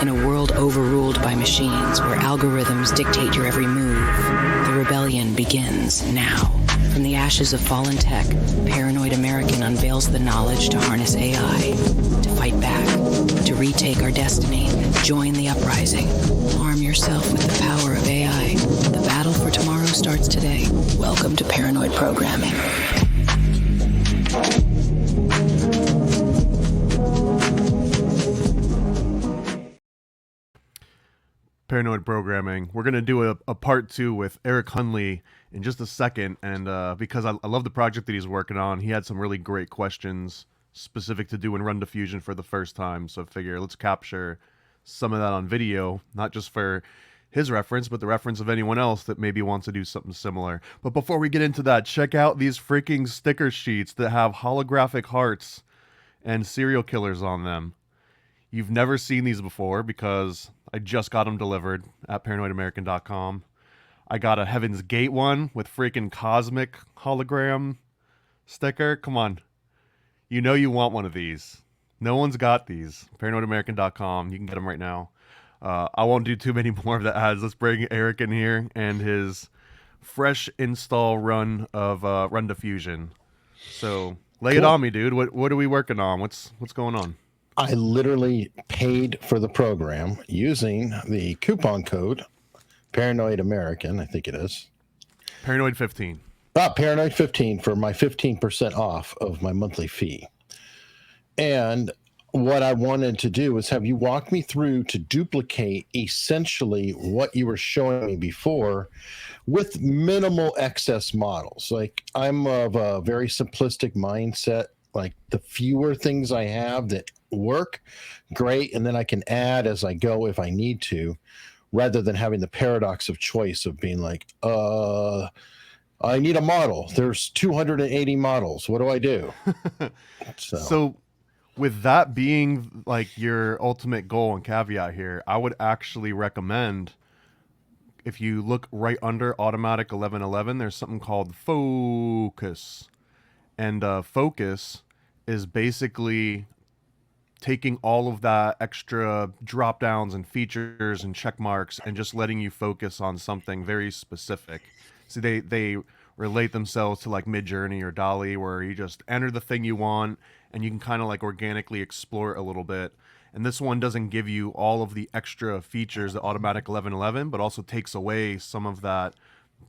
In a world overruled by machines where algorithms dictate your every move, the rebellion begins now. From the ashes of fallen tech, Paranoid American unveils the knowledge to harness AI, to fight back, to retake our destiny. Join the uprising. Arm yourself with the power of AI. The battle for tomorrow starts today. Welcome to Paranoid Programming. Paranoid Programming. We're going to do a part 2 with Eric Hunley in just a second, and because I love the project that he's working on. He had some really great questions specific to doing run diffusion for the first time, so I figure let's capture some of that on video, not just for his reference, but the reference of anyone else that maybe wants to do something similar. But before we get into that, check out these freaking sticker sheets that have holographic hearts and serial killers on them. You've never seen these before because I just got them delivered at paranoidamerican.com. I got a Heaven's Gate one with freaking cosmic hologram sticker. Come on. You know you want one of these. No one's got these. paranoidamerican.com. You can get them right now. I won't do too many more of the ads. Let's bring Eric in here and his fresh install run of run diffusion. So lay it on me, dude. What are we working on? What's going on? I literally paid for the program using the coupon code Paranoid American, I think it is. Paranoid 15. Paranoid 15 for my 15% off of my monthly fee. And what I wanted to do is have you walk me through to duplicate essentially what you were showing me before with minimal excess models. Like, I'm of a very simplistic mindset. Like, the fewer things I have that work, great, and then I can add as I go if I need to, rather than having the paradox of choice of being like, I need a model. There's 280 models. What do I do? So with that being like your ultimate goal and caveat here, I would actually recommend, if you look right under Automatic1111, there's something called Focus. And Focus is basically taking all of that extra drop downs and features and check marks and just letting you focus on something very specific. So they relate themselves to like Midjourney or Dolly, where you just enter the thing you want and you can kind of like organically explore it a little bit. And this one doesn't give you all of the extra features that Automatic1111, but also takes away some of that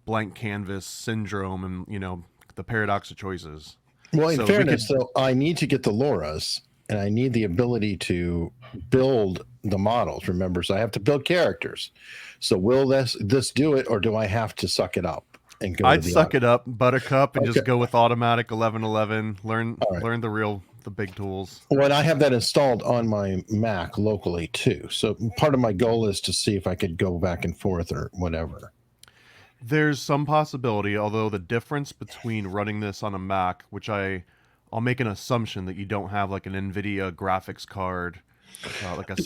blank canvas syndrome and, you know, the paradox of choices. Well, in fairness, though, I need to get the loras, and I need the ability to build the models. Remember, so I have to build characters. So will this do it, or do I have to suck it up and go? I'd suck it up, Buttercup, and just go with Automatic1111. Learn the big tools. Well, I have that installed on my Mac locally too. So part of my goal is to see if I could go back and forth or whatever. There's some possibility, although the difference between running this on a Mac, which I'll make an assumption that you don't have like an NVIDIA graphics card,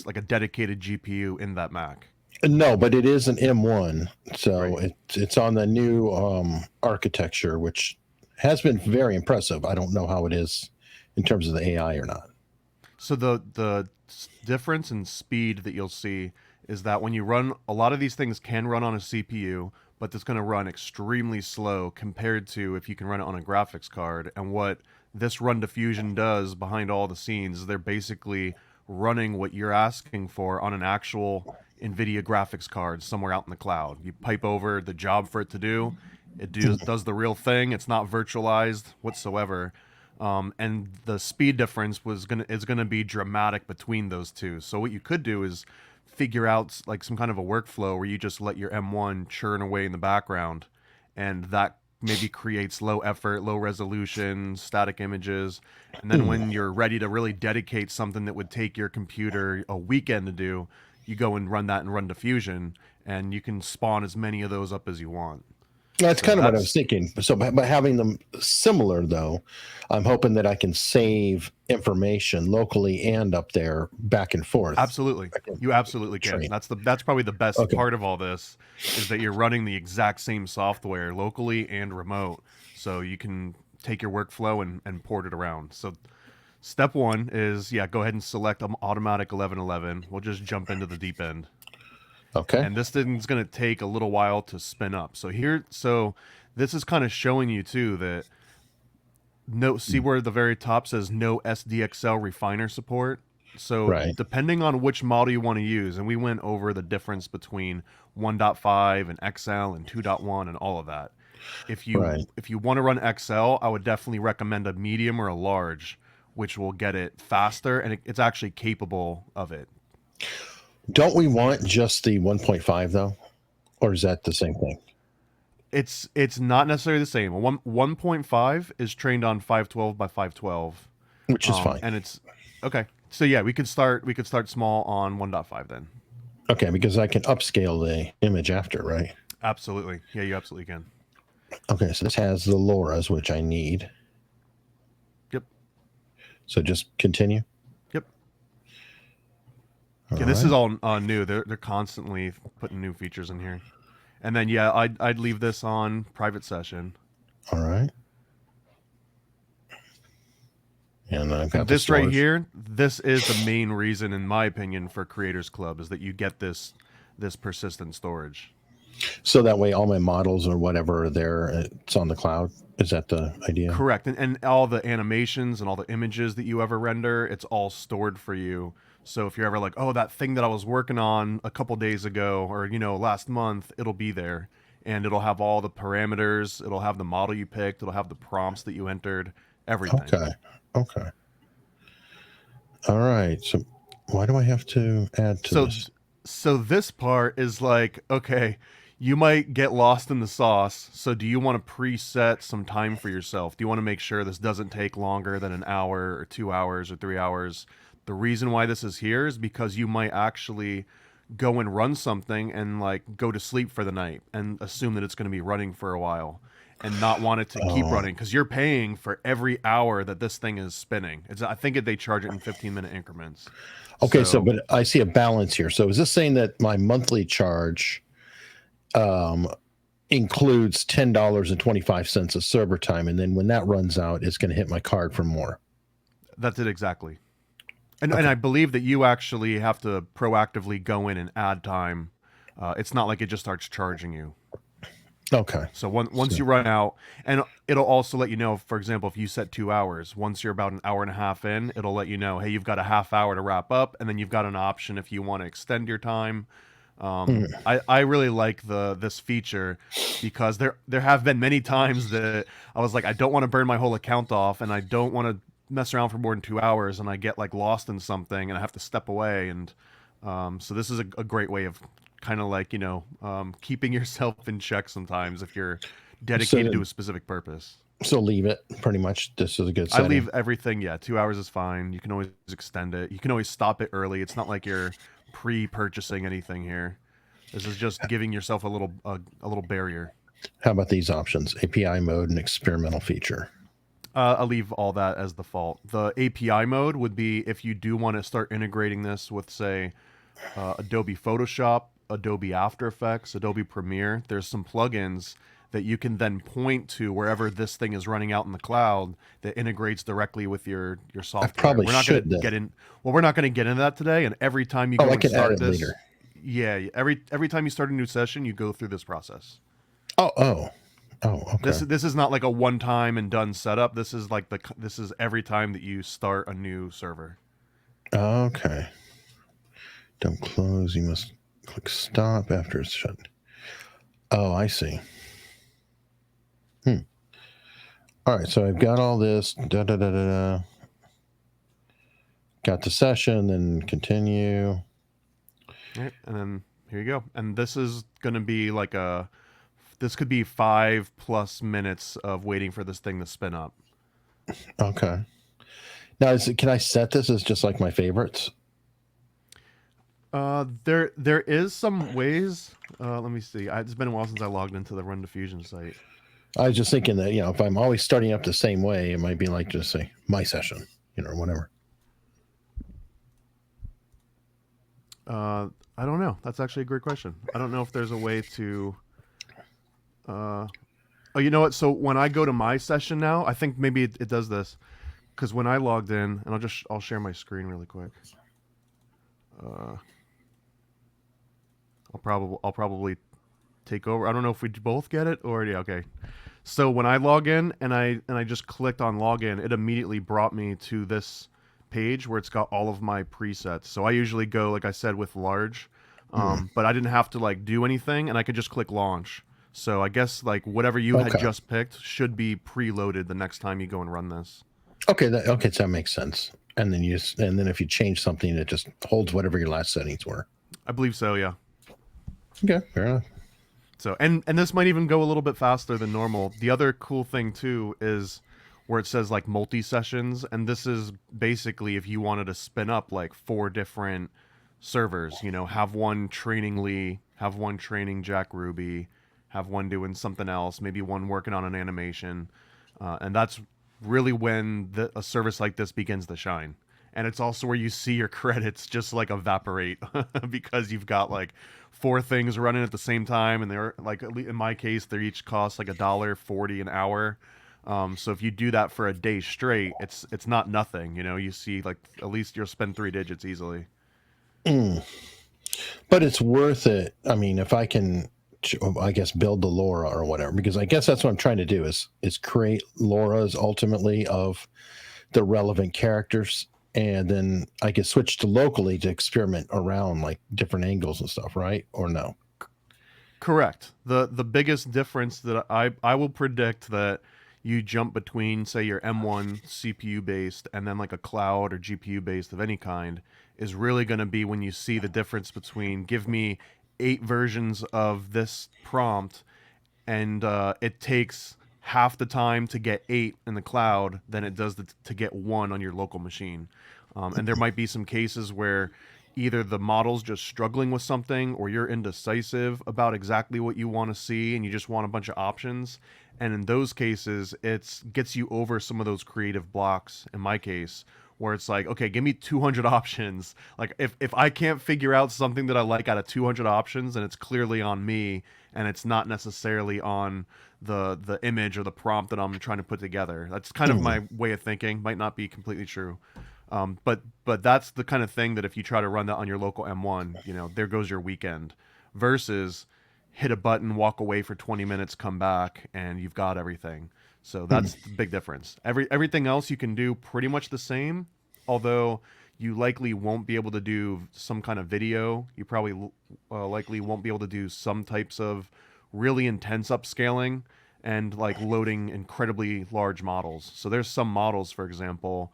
like a dedicated GPU in that Mac. No, but it is an M1, so right. It's on the new architecture, which has been very impressive. I don't know how it is in terms of the AI or not. So the difference in speed that you'll see is that when you run, a lot of these things can run on a CPU, but it's going to run extremely slow compared to if you can run it on a graphics card. And what this run diffusion does behind all the scenes is they're basically running what you're asking for on an actual NVIDIA graphics card somewhere out in the cloud. You pipe over the job for it to do. It does the real thing. It's not virtualized whatsoever. And the speed difference is gonna be dramatic between those two. So what you could do is figure out like some kind of a workflow where you just let your M1 churn away in the background, and that maybe creates low effort, low resolution, static images. And then when you're ready to really dedicate something that would take your computer a weekend to do, you go and run that in run diffusion, and you can spawn as many of those up as you want. That's kind of what I was thinking. So by having them similar, though, I'm hoping that I can save information locally and up there back and forth. Absolutely. You absolutely can. That's probably the best part of all this, is that you're running the exact same software locally and remote. So you can take your workflow and port it around. So Step one is, go ahead and select Automatic 1111. We'll just jump into the deep end. Okay. And this thing's going to take a little while to spin up. So this is kind of showing you too that see where the very top says no SDXL refiner support. So depending on which model you want to use, and we went over the difference between 1.5 and XL and 2.1 and all of that. If you want to run XL, I would definitely recommend a medium or a large, which will get it faster, and it's actually capable of it. Don't we want just the 1.5 though, or is that the same thing? It's not necessarily the same. 1.5 is trained on 512 by 512, which is fine, and it's okay. So we could start small on 1.5 then. Okay, because I can upscale the image after, right? Absolutely. Yeah, you absolutely can. Okay, so this has the LoRa's, which I need. Yep. So just continue. Yep. Yeah, this is all new. They're constantly putting new features in here. And then I'd leave this on private session. All right. And I've got this right here. This is the main reason, in my opinion, for Creators Club is that you get this persistent storage. So that way all my models or whatever are there, it's on the cloud. Is that the idea? Correct. And all the animations and all the images that you ever render, it's all stored for you. So if you're ever like, oh, that thing that I was working on a couple days ago or, last month, it'll be there. And it'll have all the parameters. It'll have the model you picked. It'll have the prompts that you entered. Everything. Okay. All right. So why do I have to add to this? So this part is like, okay, you might get lost in the sauce. So do you want to preset some time for yourself? Do you want to make sure this doesn't take longer than an hour or 2 hours or 3 hours? The reason why this is here is because you might actually go and run something and like go to sleep for the night and assume that it's going to be running for a while and not want it to keep running because you're paying for every hour that this thing is spinning. I think they charge it in 15-minute increments. Okay, so but I see a balance here. So is this saying that my monthly charge includes $10.25 of server time, and then when that runs out, it's going to hit my card for more? That's it exactly. And I believe that you actually have to proactively go in and add time. It's not like it just starts charging you. Okay. So once you run out, and it'll also let you know, for example, if you set 2 hours, once you're about an hour and a half in, it'll let you know, hey, you've got a half hour to wrap up, and then you've got an option if you want to extend your time. I really like this feature because there have been many times that I was like, I don't want to burn my whole account off, and I don't want to mess around for more than 2 hours, and I get like lost in something and I have to step away. And so this is a great way of kind of like, keeping yourself in check sometimes if you're dedicated to a specific purpose. So leave it pretty much. This is a good setting. I leave everything. 2 hours is fine. You can always extend it. You can always stop it early. It's not like you're pre-purchasing anything here. This is just giving yourself a little barrier. How about these options? API mode and experimental feature. I'll leave all that as default. The API mode would be if you do want to start integrating this with, say, Adobe Photoshop, Adobe After Effects, Adobe Premiere. There's some plugins that you can then point to wherever this thing is running out in the cloud that integrates directly with your software. I probably we're not should get in. Well, we're not going to get into that today. And every time you go and start this, later. Every time you start a new session, you go through this process. Oh, okay. This is not like a one time and done setup. This is like this is every time that you start a new server. Okay. Don't close. You must click stop after it's shut. Oh, I see. All right, so I've got all this. Got the session, then continue. All right, and then here you go. And this is going to be like this could be 5+ minutes of waiting for this thing to spin up. Okay. Now, can I set this as just like my favorites? There is some ways. Let me see. It's been a while since I logged into the Run Diffusion site. I was just thinking that, if I'm always starting up the same way, it might be like just say my session, whatever. I don't know. That's actually a great question. I don't know if there's a way to. Oh, you know what? So when I go to my session now, I think maybe it does this. because when I logged in, and I'll share my screen really quick. I'll probably take over. I don't know if we both get it or yeah, okay. So when I log in and I just clicked on login, it immediately brought me to this page where it's got all of my presets. So I usually go, like I said, with large, but I didn't have to like do anything, and I could just click launch. So I guess like whatever you had just picked should be preloaded the next time you go and run this. Okay, so that makes sense. And then if you change something, it just holds whatever your last settings were. I believe so, yeah. Okay, fair enough. So and this might even go a little bit faster than normal. The other cool thing too is where it says like multi-sessions, and this is basically if you wanted to spin up like 4 different servers, you know, have one training Lee, have one training Jack Ruby, have one doing something else, maybe one working on an animation, and that's really when a service like this begins to shine. And it's also where you see your credits just like evaporate because you've got like 4 things running at the same time, and they're like, in my case, they each cost like $1.40 an hour. So if you do that for a day straight, it's not nothing. You know, you see like at least you'll spend 3 digits easily. But it's worth it. I mean, if I can, I guess, build the LoRA or whatever, because I guess that's what I'm trying to do is create LoRAs ultimately of the relevant characters. And then I could switch to locally to experiment around like different angles and stuff, right? Or no? Correct. The biggest difference that I will predict that you jump between, say, your M1 CPU based and then like a cloud or GPU based of any kind is really going to be when you see the difference between give me 8 versions of this prompt and it takes half the time to get 8 in the cloud than it does to get 1 on your local machine. And there might be some cases where either the model's just struggling with something or you're indecisive about exactly what you want to see and you just want a bunch of options. And in those cases, it gets you over some of those creative blocks, in my case, where it's like, okay, give me 200 options. Like if I can't figure out something that I like out of 200 options, and it's clearly on me and it's not necessarily on the image or the prompt that I'm trying to put together. That's kind of my way of thinking. Might not be completely true. But that's the kind of thing that if you try to run that on your local M1, you know, there goes your weekend. Versus hit a button, walk away for 20 minutes, come back, and you've got everything. So that's the big difference. Everything else you can do pretty much the same, although you likely won't be able to do some kind of video. You probably likely won't be able to do some types of really intense upscaling and like loading incredibly large models. So there's some models, for example,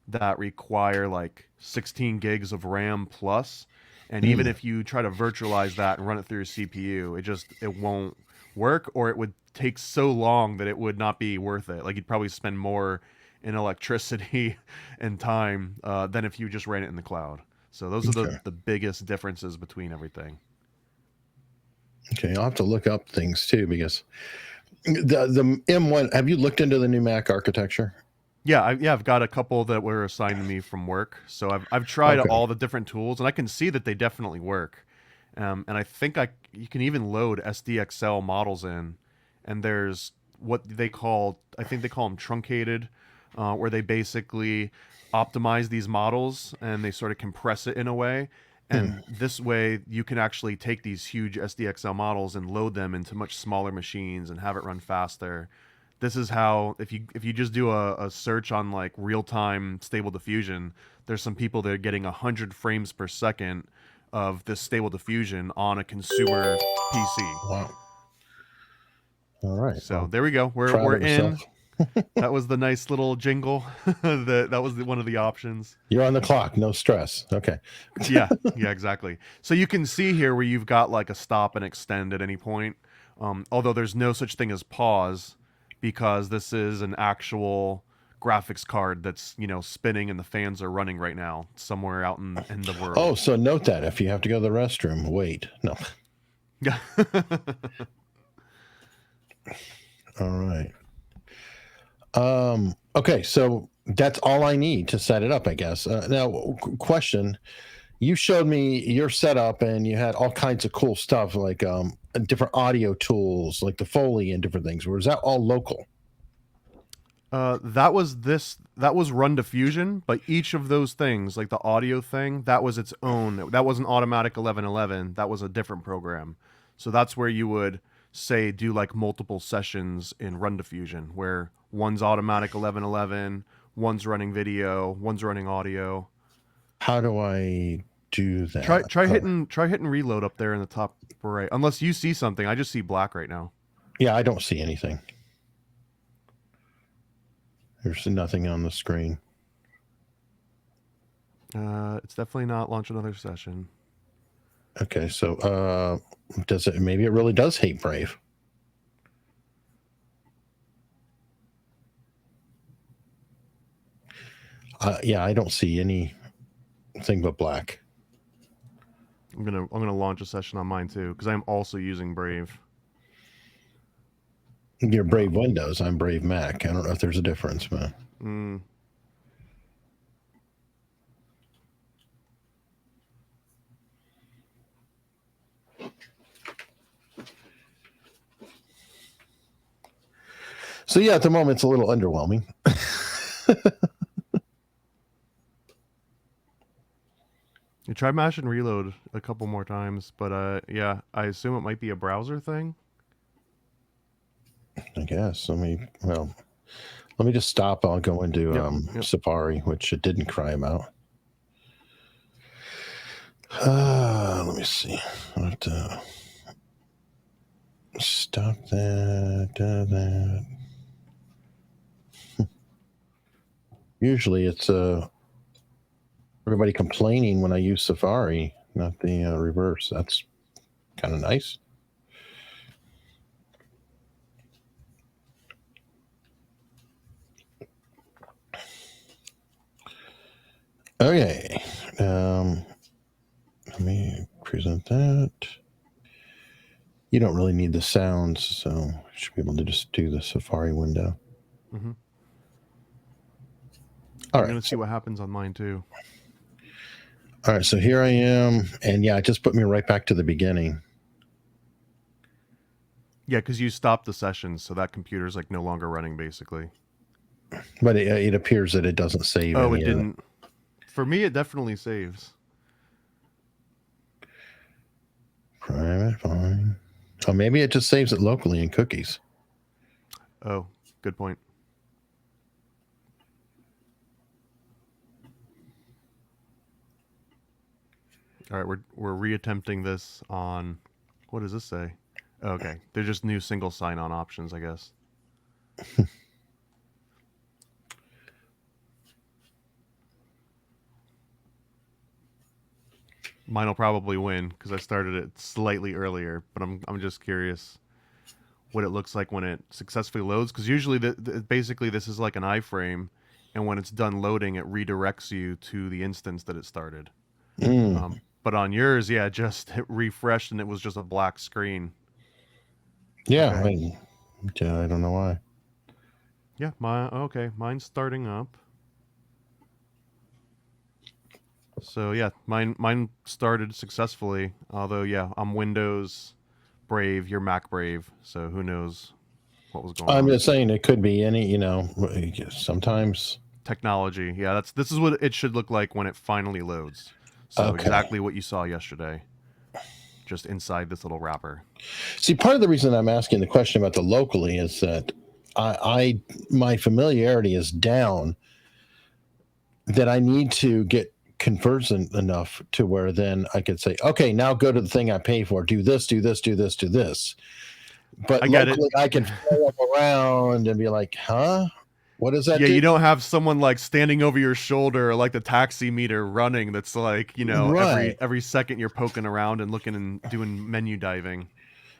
that require like 16 gigs of RAM plus, and even if you try to virtualize that and run it through your CPU, it won't work, or it would take so long that it would not be worth it. Like you'd probably spend more in electricity and time than if you just ran it in the cloud. So those are the biggest differences between everything. Okay, I'll have to look up things too, because the M1, have you looked into the new Mac architecture? Yeah, I've got a couple that were assigned to me from work. So I've tried all the different tools, and I can see that they definitely work. And I think you can even load SDXL models in, and there's what they call, I think they call them truncated, where they basically optimize these models and they sort of compress it in a way. And this way you can actually take these huge SDXL models and load them into much smaller machines and have it run faster. This is how, if you just do a search on like real-time stable diffusion, there's some people that are getting 100 frames per second of this stable diffusion on a consumer PC. Wow. All right. So there we go. We're in. That was the nice little jingle. that was one of the options. You're on the clock. No stress. Okay. yeah, exactly. So you can see here where you've got like a stop and extend at any point. Although there's no such thing as pause, because this is an actual graphics card that's, you know, spinning and the fans are running right now somewhere out in the world. Oh, so note that if you have to go to the restroom, wait. No. Yeah. All right. Okay, so that's all I need to set it up, I guess. Now, question. You showed me your setup and you had all kinds of cool stuff like different audio tools like the Foley and different things. Was that all local? That was run diffusion, but each of those things, like the audio thing, that was its own. That wasn't Automatic 1111. That was a different program. So that's where you would say do like multiple sessions in run diffusion, where one's Automatic 1111, one's running video, one's running audio. How do I do that? Try hitting reload up there in the top right. Unless you see something, I just see black right now. Yeah, I don't see anything. There's nothing on the screen. It's definitely not launch another session. Okay, so does it? Maybe it really does hate Brave. Yeah, I don't see anything but black. I'm gonna launch a session on mine too because I'm also using Brave. You're Brave Windows. I'm Brave Mac. I don't know if there's a difference, man. So yeah, at the moment it's a little underwhelming. You try mash and reload a couple more times, but yeah, I assume it might be a browser thing. I guess. Let me just stop. I'll go into Safari, which it didn't cry him out. Let me see. I'll have to stop that. Usually it's everybody complaining when I use Safari, not the reverse. That's kind of nice. Okay. Let me present that. You don't really need the sounds, so you should be able to just do the Safari window. Mm-hmm. All I'm right. going to see what happens on mine too. All right, so here I am, and yeah, it just put me right back to the beginning. Yeah, because you stopped the sessions, so that computer's like no longer running, basically. But it appears that it doesn't save. Oh, it didn't. For me, it definitely saves. Private, fine. Oh, maybe it just saves it locally in cookies. Oh, good point. All right, we're reattempting this on. What does this say? Okay, they're just new single sign-on options, I guess. Mine will probably win because I started it slightly earlier, but I'm just curious what it looks like when it successfully loads. Because usually, basically, this is like an iframe, and when it's done loading, it redirects you to the instance that it started. But on yours, yeah, just hit refreshed, and it was just a black screen. Yeah, okay. I don't know why. Yeah, mine's starting up. So yeah, mine started successfully. Although yeah, I'm Windows Brave, you're Mac Brave, so who knows what was going on. I'm just saying it could be any, sometimes technology. Yeah, this is what it should look like when it finally loads. So exactly what you saw yesterday, just inside this little wrapper. See, part of the reason I'm asking the question about the locally is that my familiarity is down, that I need to get conversant enough to where then I could say, okay, now go to the thing I pay for, do this, do this, do this, do this. But locally, I can follow around and be like, huh? What does that do? Yeah, you don't have someone like standing over your shoulder, like the taxi meter running. That's like, every second you're poking around and looking and doing menu diving.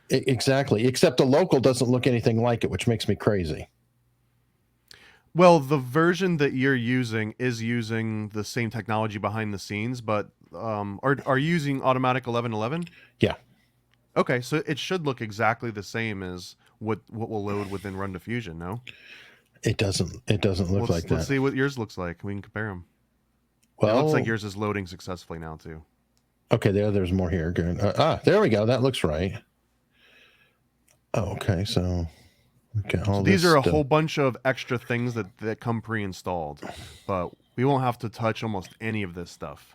Exactly. Except the local doesn't look anything like it, which makes me crazy. Well, the version that you're using is using the same technology behind the scenes, but are you using Automatic 1111? Yeah. Okay, so it should look exactly the same as what will load within Run Diffusion, no? It doesn't look like that. Let's see what yours looks like. We can compare them. Well, it looks like yours is loading successfully now too. Okay, there's more here. Good. There we go. That looks right. Oh, okay, so Okay, So these are a whole bunch of extra things that come pre-installed, but we won't have to touch almost any of this stuff.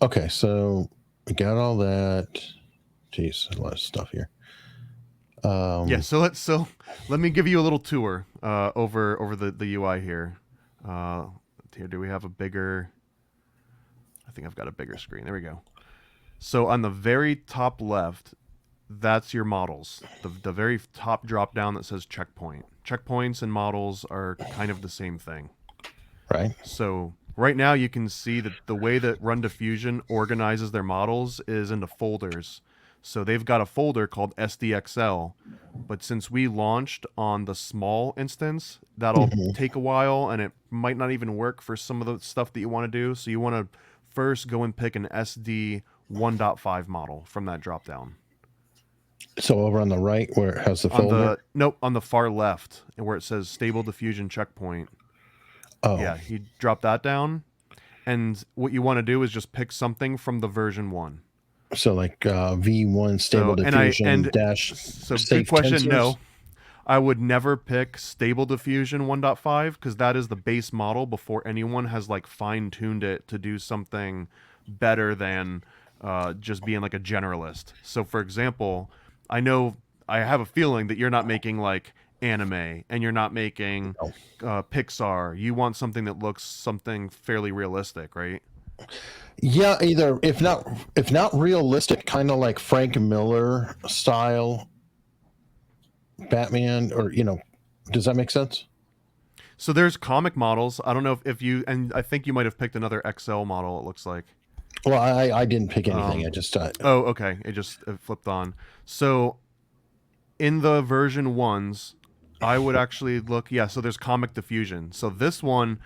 Okay, so we got all that. Jeez, a lot of stuff here. Yeah, so let me give you a little tour over the UI here. Here, do we have a bigger? I think I've got a bigger screen. There we go. So on the very top left, that's your models. The very top drop down that says checkpoint. Checkpoints and models are kind of the same thing. Right. So right now you can see that the way that Run Diffusion organizes their models is into folders. So they've got a folder called SDXL, but since we launched on the small instance, that'll take a while and it might not even work for some of the stuff that you want to do. So you want to first go and pick an SD 1.5 model from that dropdown. So over on the right where it has the folder? On the far left where it says Stable Diffusion Checkpoint. Oh. Yeah, you drop that down. And what you want to do is just pick something from the version 1. So like V1 Stable Diffusion dash. So good question. Tensors? No, I would never pick Stable Diffusion 1.5 because that is the base model before anyone has like fine-tuned it to do something better than just being like a generalist. So for example, I have a feeling that you're not making like anime and you're not making Pixar. You want something that looks something fairly realistic, right? Yeah, either if not realistic, kind of like Frank Miller style Batman, or does that make sense? So there's comic models. I don't know if you, and I think you might have picked another XL model, it looks like. Well, I didn't pick anything. I just oh, okay. It flipped on. So in the version 1s, I would actually look, so there's Comic Diffusion. So this one,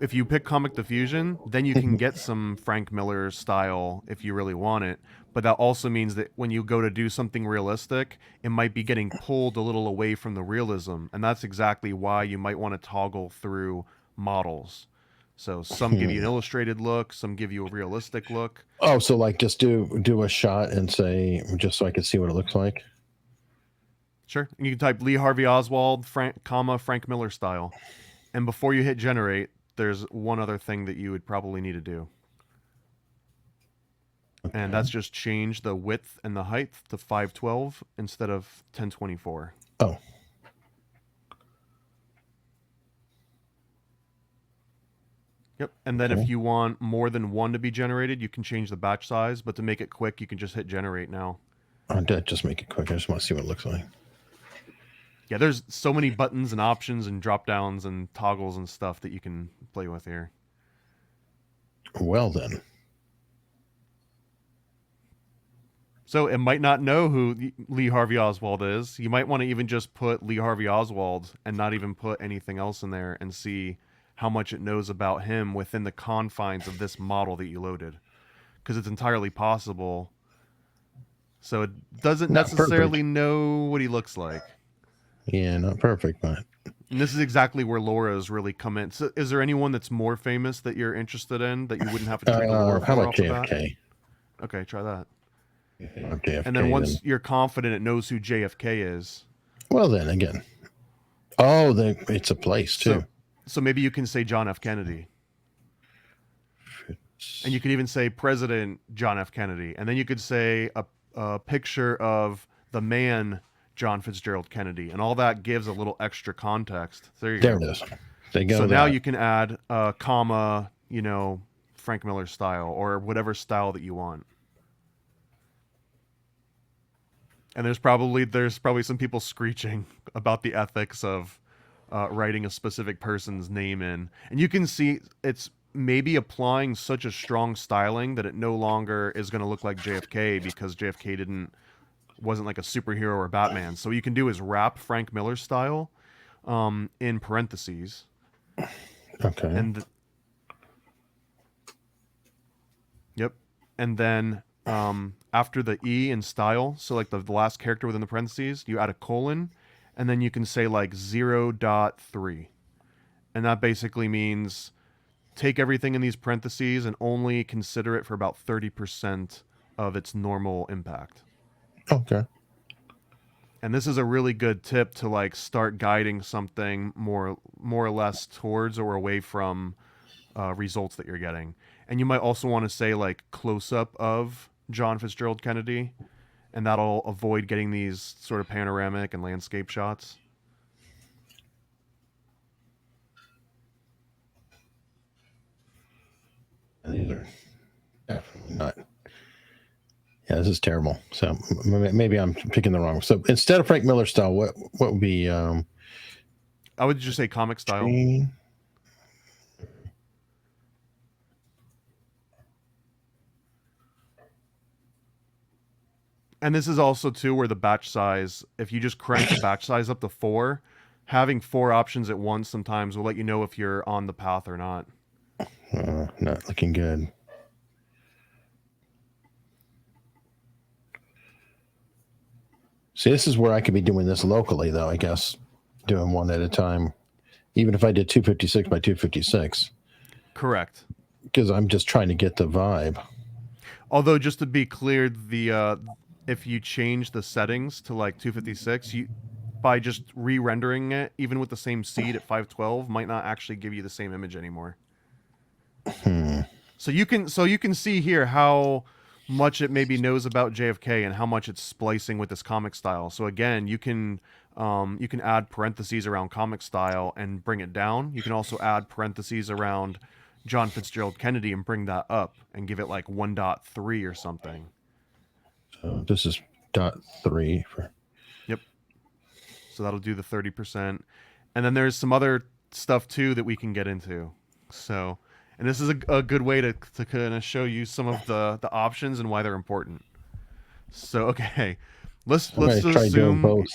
if you pick Comic Diffusion, then you can get some Frank Miller style if you really want it. But that also means that when you go to do something realistic, it might be getting pulled a little away from the realism. And that's exactly why you might want to toggle through models. So some give you an illustrated look, some give you a realistic look. Oh, so like just do a shot and say, just so I can see what it looks like? Sure. You can type Lee Harvey Oswald, Frank Miller style. And before you hit generate, there's one other thing that you would probably need to do. Okay. And that's just change the width and the height to 512 instead of 1024. Oh. Yep. And then if you want more than one to be generated, you can change the batch size. But to make it quick, you can just hit generate now. Just make it quick. I just want to see what it looks like. Yeah, there's so many buttons and options and drop downs and toggles and stuff that you can play with here. Well then. So it might not know who Lee Harvey Oswald is. You might want to even just put Lee Harvey Oswald and not even put anything else in there and see how much it knows about him within the confines of this model that you loaded. Because it's entirely possible. So it doesn't necessarily know what he looks like. Yeah, not perfect, but... And this is exactly where loras really come in. So is there anyone that's more famous that you're interested in that you wouldn't have to check the lore for? How about JFK? Okay, try that. JFK, and then once you're confident it knows who JFK is. Well, then again. Oh, it's a place, too. So maybe you can say John F. Kennedy. And you could even say President John F. Kennedy. And then you could say a picture of the man John Fitzgerald Kennedy, and all that gives a little extra context. There you go. There it is. They go. So now you can add a comma, Frank Miller style or whatever style that you want. And there's probably some people screeching about the ethics of writing a specific person's name in, and you can see it's maybe applying such a strong styling that it no longer is going to look like JFK because JFK wasn't like a superhero or Batman. So what you can do is wrap Frank Miller style in parentheses. Okay. And yep. And then after the E in style, so like the last character within the parentheses, you add a colon, and then you can say like 0.3. And that basically means take everything in these parentheses and only consider it for about 30% of its normal impact. Okay. And this is a really good tip to like start guiding something more or less towards or away from results that you're getting. And you might also want to say like close up of John Fitzgerald Kennedy, and that'll avoid getting these sort of panoramic and landscape shots. And these are definitely not. Yeah, this is terrible. So maybe I'm picking the wrong. So instead of Frank Miller style, what would be? I would just say comic style. Screen. And this is also too where the batch size, if you just crank the batch size up to 4, having 4 options at once sometimes will let you know if you're on the path or not. Not looking good. See, this is where I could be doing this locally, though, I guess, doing one at a time, even if I did 256 by 256. Correct. Because I'm just trying to get the vibe. Although, just to be clear, the if you change the settings to like 256, by just re-rendering it, even with the same seed at 512, might not actually give you the same image anymore. So you can see here how much it maybe knows about JFK and how much it's splicing with this comic style. So again, you can add parentheses around comic style and bring it down. You can also add parentheses around John Fitzgerald Kennedy and bring that up and give it like 1.3 or something. So this is .3 for. Yep. So that'll do the 30%. And then there's some other stuff too that we can get into. So, and this is a good way to kind of show you some of the options and why they're important. So, okay, let's try doing both.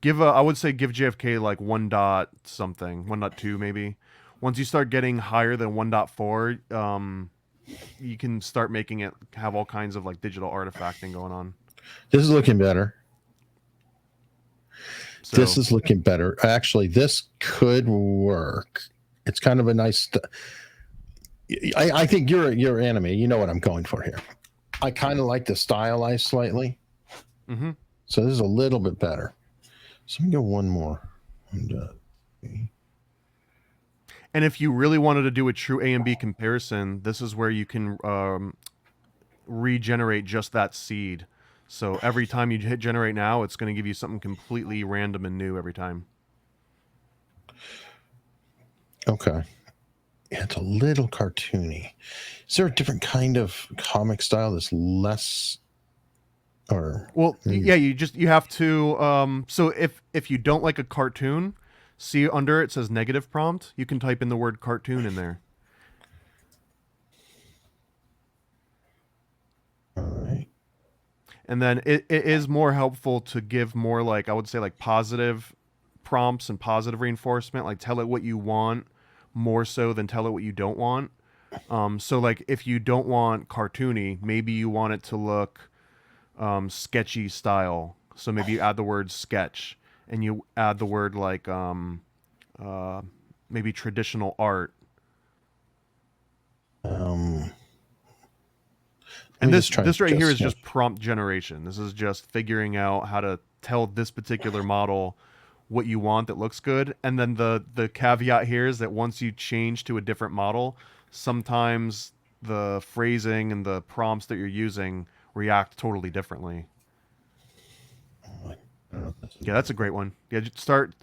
I would say give JFK like 1 dot something, 1.2 maybe. Once you start getting higher than 1.4, you can start making it have all kinds of like digital artifacting going on. This is looking better. So, this is looking better. Actually, this could work. It's kind of a nice. I think you're anime. You know what I'm going for here. I kind of like the stylized slightly. Mm-hmm. So this is a little bit better. So let me go one more. And if you really wanted to do a true A and B comparison, this is where you can regenerate just that seed. So every time you hit generate now, it's going to give you something completely random and new every time. Okay. Yeah, it's a little cartoony. Is there a different kind of comic style that's less or well, yeah, you have to so if you don't like a cartoon, see under it says negative prompt, you can type in the word cartoon in there. All right. And then it is more helpful to give more like, I would say like positive prompts and positive reinforcement, like tell it what you want more so than tell it what you don't want. So like if you don't want cartoony, maybe you want it to look sketchy style. So maybe you add the word sketch and you add the word like maybe traditional art. And this right here is just prompt generation. This is just figuring out how to tell this particular model what you want that looks good. And then the caveat here is that once you change to a different model, sometimes the phrasing and the prompts that you're using react totally differently. Yeah, that's a great one. Yeah, just start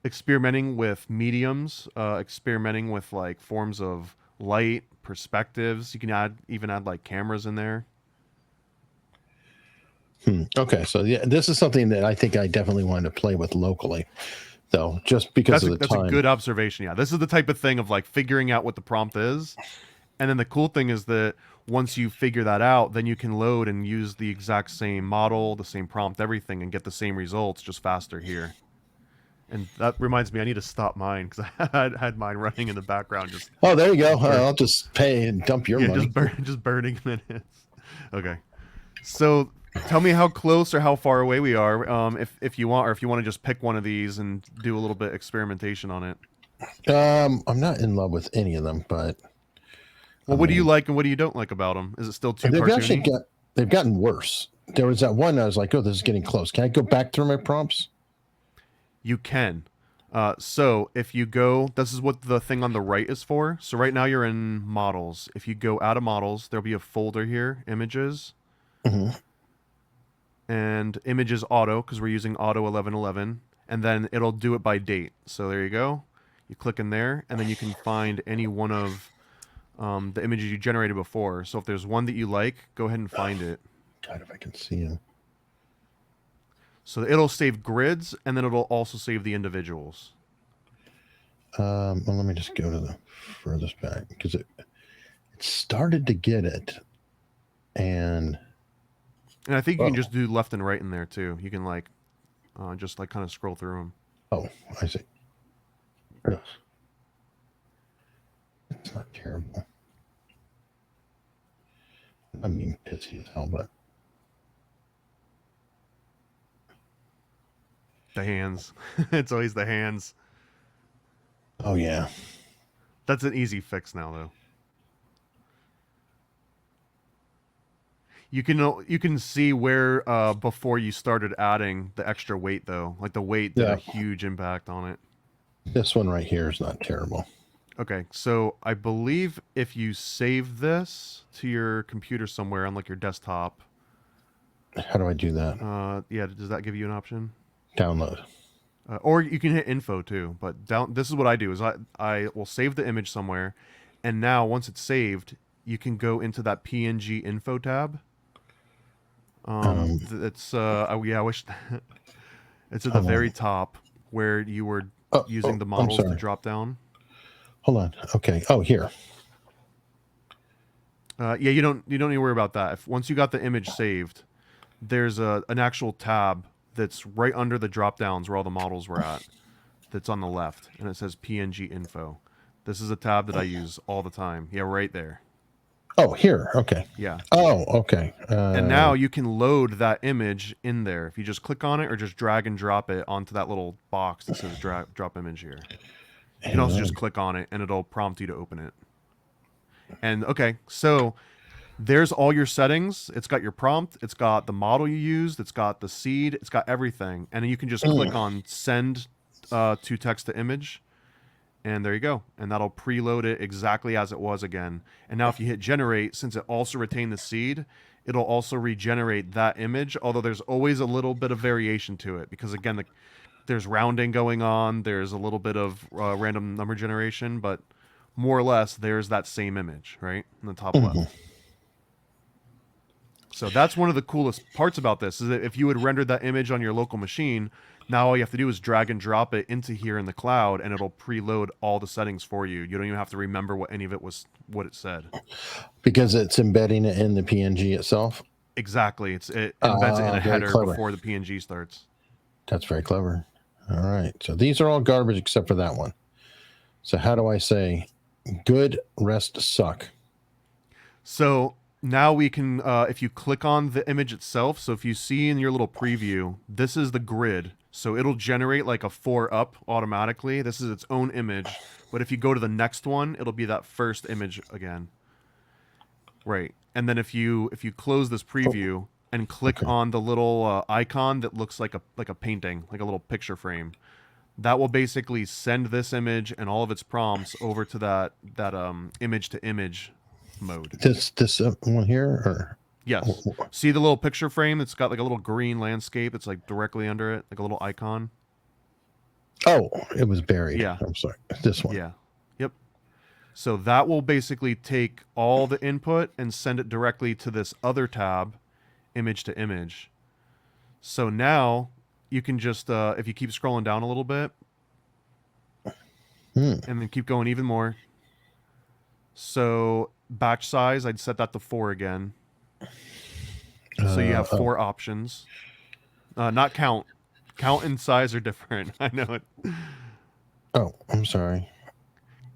experimenting with mediums, experimenting with like forms of light, perspectives. You can even add like cameras in there. Okay, so yeah, this is something that I think I definitely want to play with locally, though, just because of the time. That's a good observation. Yeah, this is the type of thing of like figuring out what the prompt is, and then the cool thing is that once you figure that out, then you can load and use the exact same model, the same prompt, everything, and get the same results just faster here. And that reminds me, I need to stop mine because I had mine running in the background. Just there you go. I'll just pay and dump your money. Just burning minutes. Okay, so tell me how close or how far away we are, if you want, or if you want to just pick one of these and do a little bit of experimentation on it. I'm not in love with any of them, but well, what do you like and what do you don't like about them? Is it still too cartoony? They've gotten worse. there was that one I was like, oh, this is getting close. Can I go back through my prompts? You can. So if you go, this is what the thing on the right is for. So right now you're in models. If you go out of models, there'll be a folder here, images, and images auto, because we're using Auto1111, and then it'll do it by date. So there you go. You click in there, and then you can find any one of the images you generated before. So if there's one that you like, go ahead and find it. God, if I can see him. So it'll save grids, and then it'll also save the individuals. Well, let me just go to the furthest back, because it started to get it, and I think you can just do left and right in there too. You can like just like kind of scroll through them. Oh, I see. Yes. It's not terrible. I mean, pissy as hell, but The hands. It's always the hands. oh yeah. That's an easy fix now, though. You can see where before you started adding the extra weight, though. Like the weight did a huge impact on it. This one right here is not terrible. Okay, so I believe if you save this to your computer somewhere on like your desktop. How do I do that? Yeah, does that give you an option? Download. Or you can hit info too, but this is what I do is I will save the image somewhere, and now once it's saved, you can go into that PNG info tab. It's I wish it's at the very top where you were using the models to drop down. Hold on. Okay. Oh, here. Yeah, you don't need to worry about that. Once you got the image saved, there's an actual tab that's right under the drop downs where all the models were at. That's on the left, and it says PNG info. This is a tab that I use all the time. Yeah, right there. Oh, here. Okay. Yeah. Oh, okay. And now you can load that image in there. If you just click on it or just drag and drop it onto that little box that says drop image here. You can also just click on it and it'll prompt you to open it. And okay, so there's all your settings. It's got your prompt. It's got the model you used. It's got the seed. It's got everything. And then you can just click on send to text to image. And there you go. And that'll preload it exactly as it was again. And now if you hit generate, since it also retained the seed, it'll also regenerate that image. Although there's always a little bit of variation to it. Because again, there's rounding going on. There's a little bit of random number generation. But more or less, there's that same image, right? In the top left. So that's one of the coolest parts about this, is that if you had rendered that image on your local machine, now all you have to do is drag and drop it into here in the cloud, and it'll preload all the settings for you. You don't even have to remember what any of it was, what it said. Because it's embedding it in the PNG itself? Exactly. It embeds it in a header before the PNG starts. That's very clever. All right. So these are all garbage except for that one. So how do I say good, rest, suck? So now we can, if you click on the image itself, so if you see in your little preview, this is the grid. So it'll generate like a 4 up automatically. This is its own image. But if you go to the next one, it'll be that first image again. Right. And then if you close this preview and click on the little icon that looks like a painting, like a little picture frame, that will basically send this image and all of its prompts over to that image to image mode. This one here, or yes. See the little picture frame that's got like a little green landscape that's like directly under it, like a little icon? Oh, it was buried. Yeah. I'm sorry. This one. Yeah. Yep. So that will basically take all the input and send it directly to this other tab, image to image. So now you can just, if you keep scrolling down a little bit, and then keep going even more. So batch size, I'd set that to 4 again. So you have 4 options. Not count. Count and size are different. I know it. Oh, I'm sorry.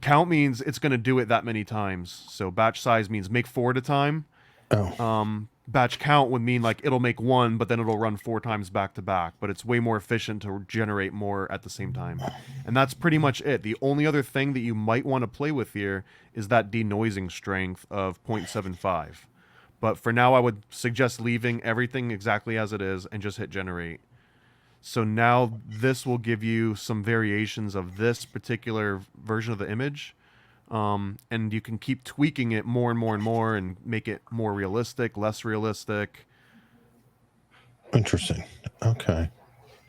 Count means it's going to do it that many times. So batch size means make 4 at a time. Oh. Batch count would mean like it'll make 1, but then it'll run 4 times back to back. But it's way more efficient to generate more at the same time. And that's pretty much it. The only other thing that you might want to play with here is that denoising strength of 0.75. But for now, I would suggest leaving everything exactly as it is and just hit generate. So now this will give you some variations of this particular version of the image. And you can keep tweaking it more and more and more and make it more realistic, less realistic. Interesting. Okay.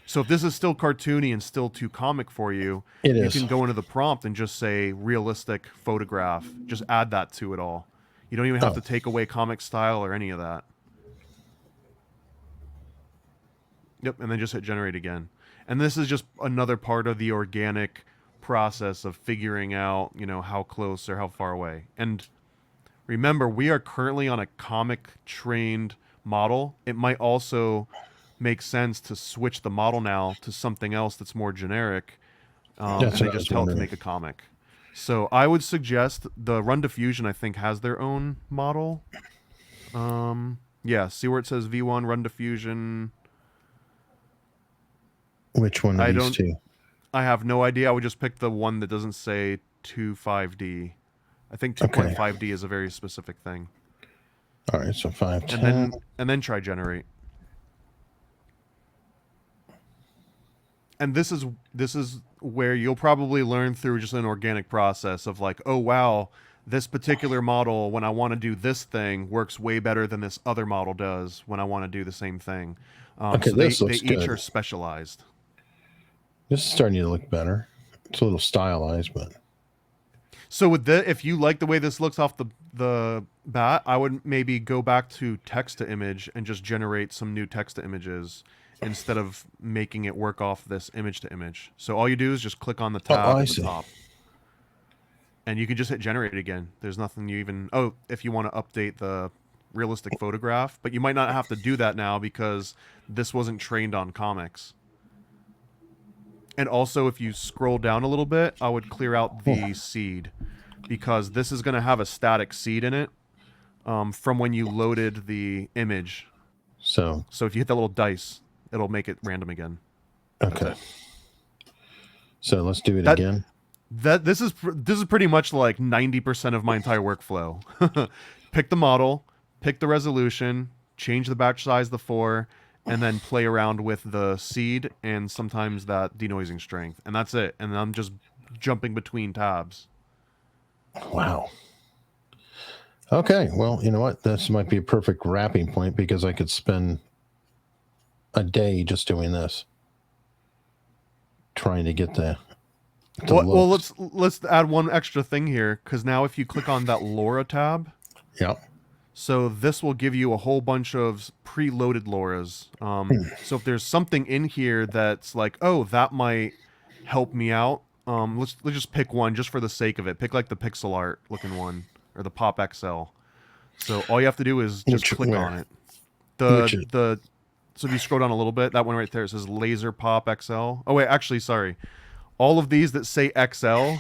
So if this is still cartoony and still too comic for you, you can go into the prompt and just say realistic photograph. Just add that to it all. You don't even have to take away comic style or any of that. Yep, and then just hit generate again. And this is just another part of the organic process of figuring out, you know, how close or how far away. And remember, we are currently on a comic trained model. It might also make sense to switch the model now to something else that's more generic, and then just tell it to make a comic. So I would suggest the Run Diffusion, I think, has their own model. Yeah, see where it says V1 Run Diffusion. Which one of these two? I have no idea. I would just pick the one that doesn't say 2.5D. I think 2.5D is a very specific thing. All right, so 510. And then try generate. And this is where you'll probably learn through just an organic process of like, oh wow, this particular model when I want to do this thing works way better than this other model does when I want to do the same thing. Okay, so this they looks each good. are specialized. This is starting to look better. It's a little stylized, but so with if you like the way this looks off the bat, I would maybe go back to text to image and just generate some new text to images instead of making it work off this image to image. So all you do is just click on the tab at the top. And you can just hit generate again. There's nothing you even... Oh, if you want to update the realistic photograph. But you might not have to do that now because this wasn't trained on comics. And also, if you scroll down a little bit, I would clear out the seed. Because this is going to have a static seed in it from when you loaded the image. So if you hit that little dice, it'll make it random again. Okay. So let's do it again. This is pretty much like 90% of my entire workflow. Pick the model, pick the resolution, change the batch size to 4, and then play around with the seed and sometimes that denoising strength. And that's it. And I'm just jumping between tabs. Wow. Okay. Well, you know what? This might be a perfect wrapping point because I could spend a day just doing this. Trying to get the well, let's add one extra thing here, because now if you click on that LoRA tab, so this will give you a whole bunch of preloaded LoRas. So if there's something in here that's like, oh, that might help me out, let's just pick one just for the sake of it. Pick like the pixel art looking one or the Pop XL. So all you have to do is just click on it. So if you scroll down a little bit, that one right there, it says Laser Pop XL. Oh wait, actually, sorry. All of these that say XL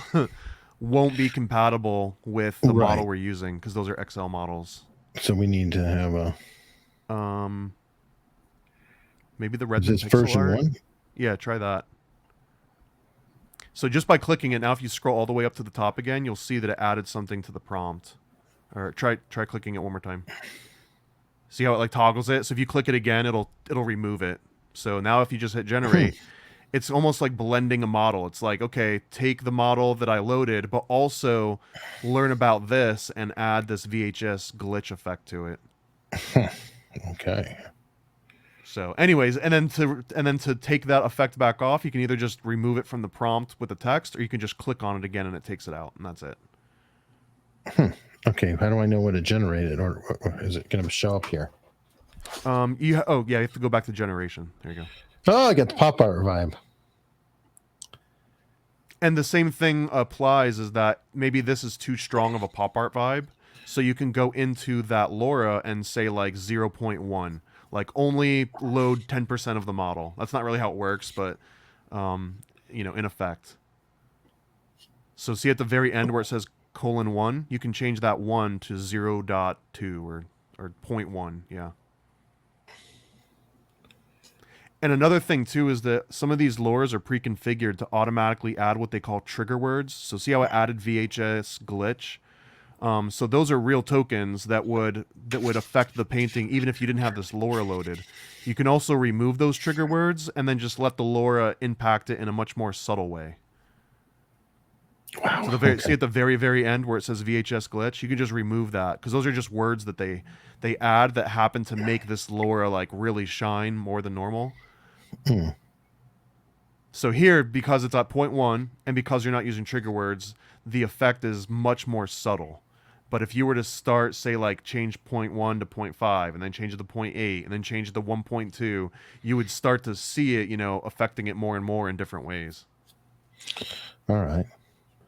won't be compatible with the model we're using because those are XL models. So we need to have a... maybe the red Is this version art? 1? Yeah, try that. So just by clicking it, now if you scroll all the way up to the top again, you'll see that it added something to the prompt. Or try clicking it one more time. See how it like toggles it? So if you click it again, it'll remove it. So now if you just hit generate, it's almost like blending a model. It's like, okay, take the model that I loaded, but also learn about this and add this VHS glitch effect to it. Okay. So anyways, and then to take that effect back off, you can either just remove it from the prompt with the text, or you can just click on it again and it takes it out, and that's it. Okay, how do I know what to generate it, or is it going to show up here? You have to go back to generation. There you go. Oh, I got the pop art vibe. And the same thing applies, is that maybe this is too strong of a pop art vibe, so you can go into that LoRA and say like 0.1, like only load 10% of the model. That's not really how it works, but you know, in effect. So see at the very end where it says :1, you can change that 1 to 0.2 or 0.1, yeah. And another thing, too, is that some of these LoRas are pre-configured to automatically add what they call trigger words. So see how I added VHS glitch? So those are real tokens that would affect the painting even if you didn't have this LoRa loaded. You can also remove those trigger words and then just let the LoRa impact it in a much more subtle way. Wow. So see at the very, very end where it says VHS glitch, you can just remove that because those are just words that they add that happen to make this LoRa like really shine more than normal. So here, because it's at 0.1 and because you're not using trigger words, the effect is much more subtle. But if you were to start, say, like change 0.1 to 0.5 and then change it to 0.8 and then change it to 1.2, you would start to see it, affecting it more and more in different ways. All right.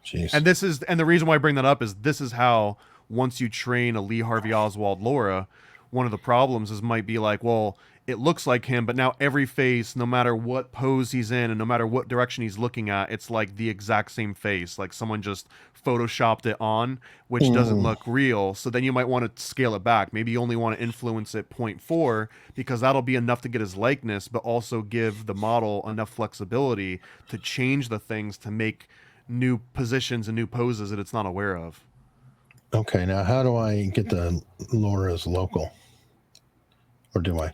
Jeez. And the reason why I bring that up is this is how, once you train a Lee Harvey Oswald LoRa, one of the problems might be like, well, it looks like him, but now every face, no matter what pose he's in and no matter what direction he's looking at, it's like the exact same face. Like someone just photoshopped it on, which doesn't look real. So then you might want to scale it back. Maybe you only want to influence it 0.4 because that'll be enough to get his likeness, but also give the model enough flexibility to change the things to make new positions and new poses that it's not aware of. Okay, now how do I get the LoRa's local? Or do I?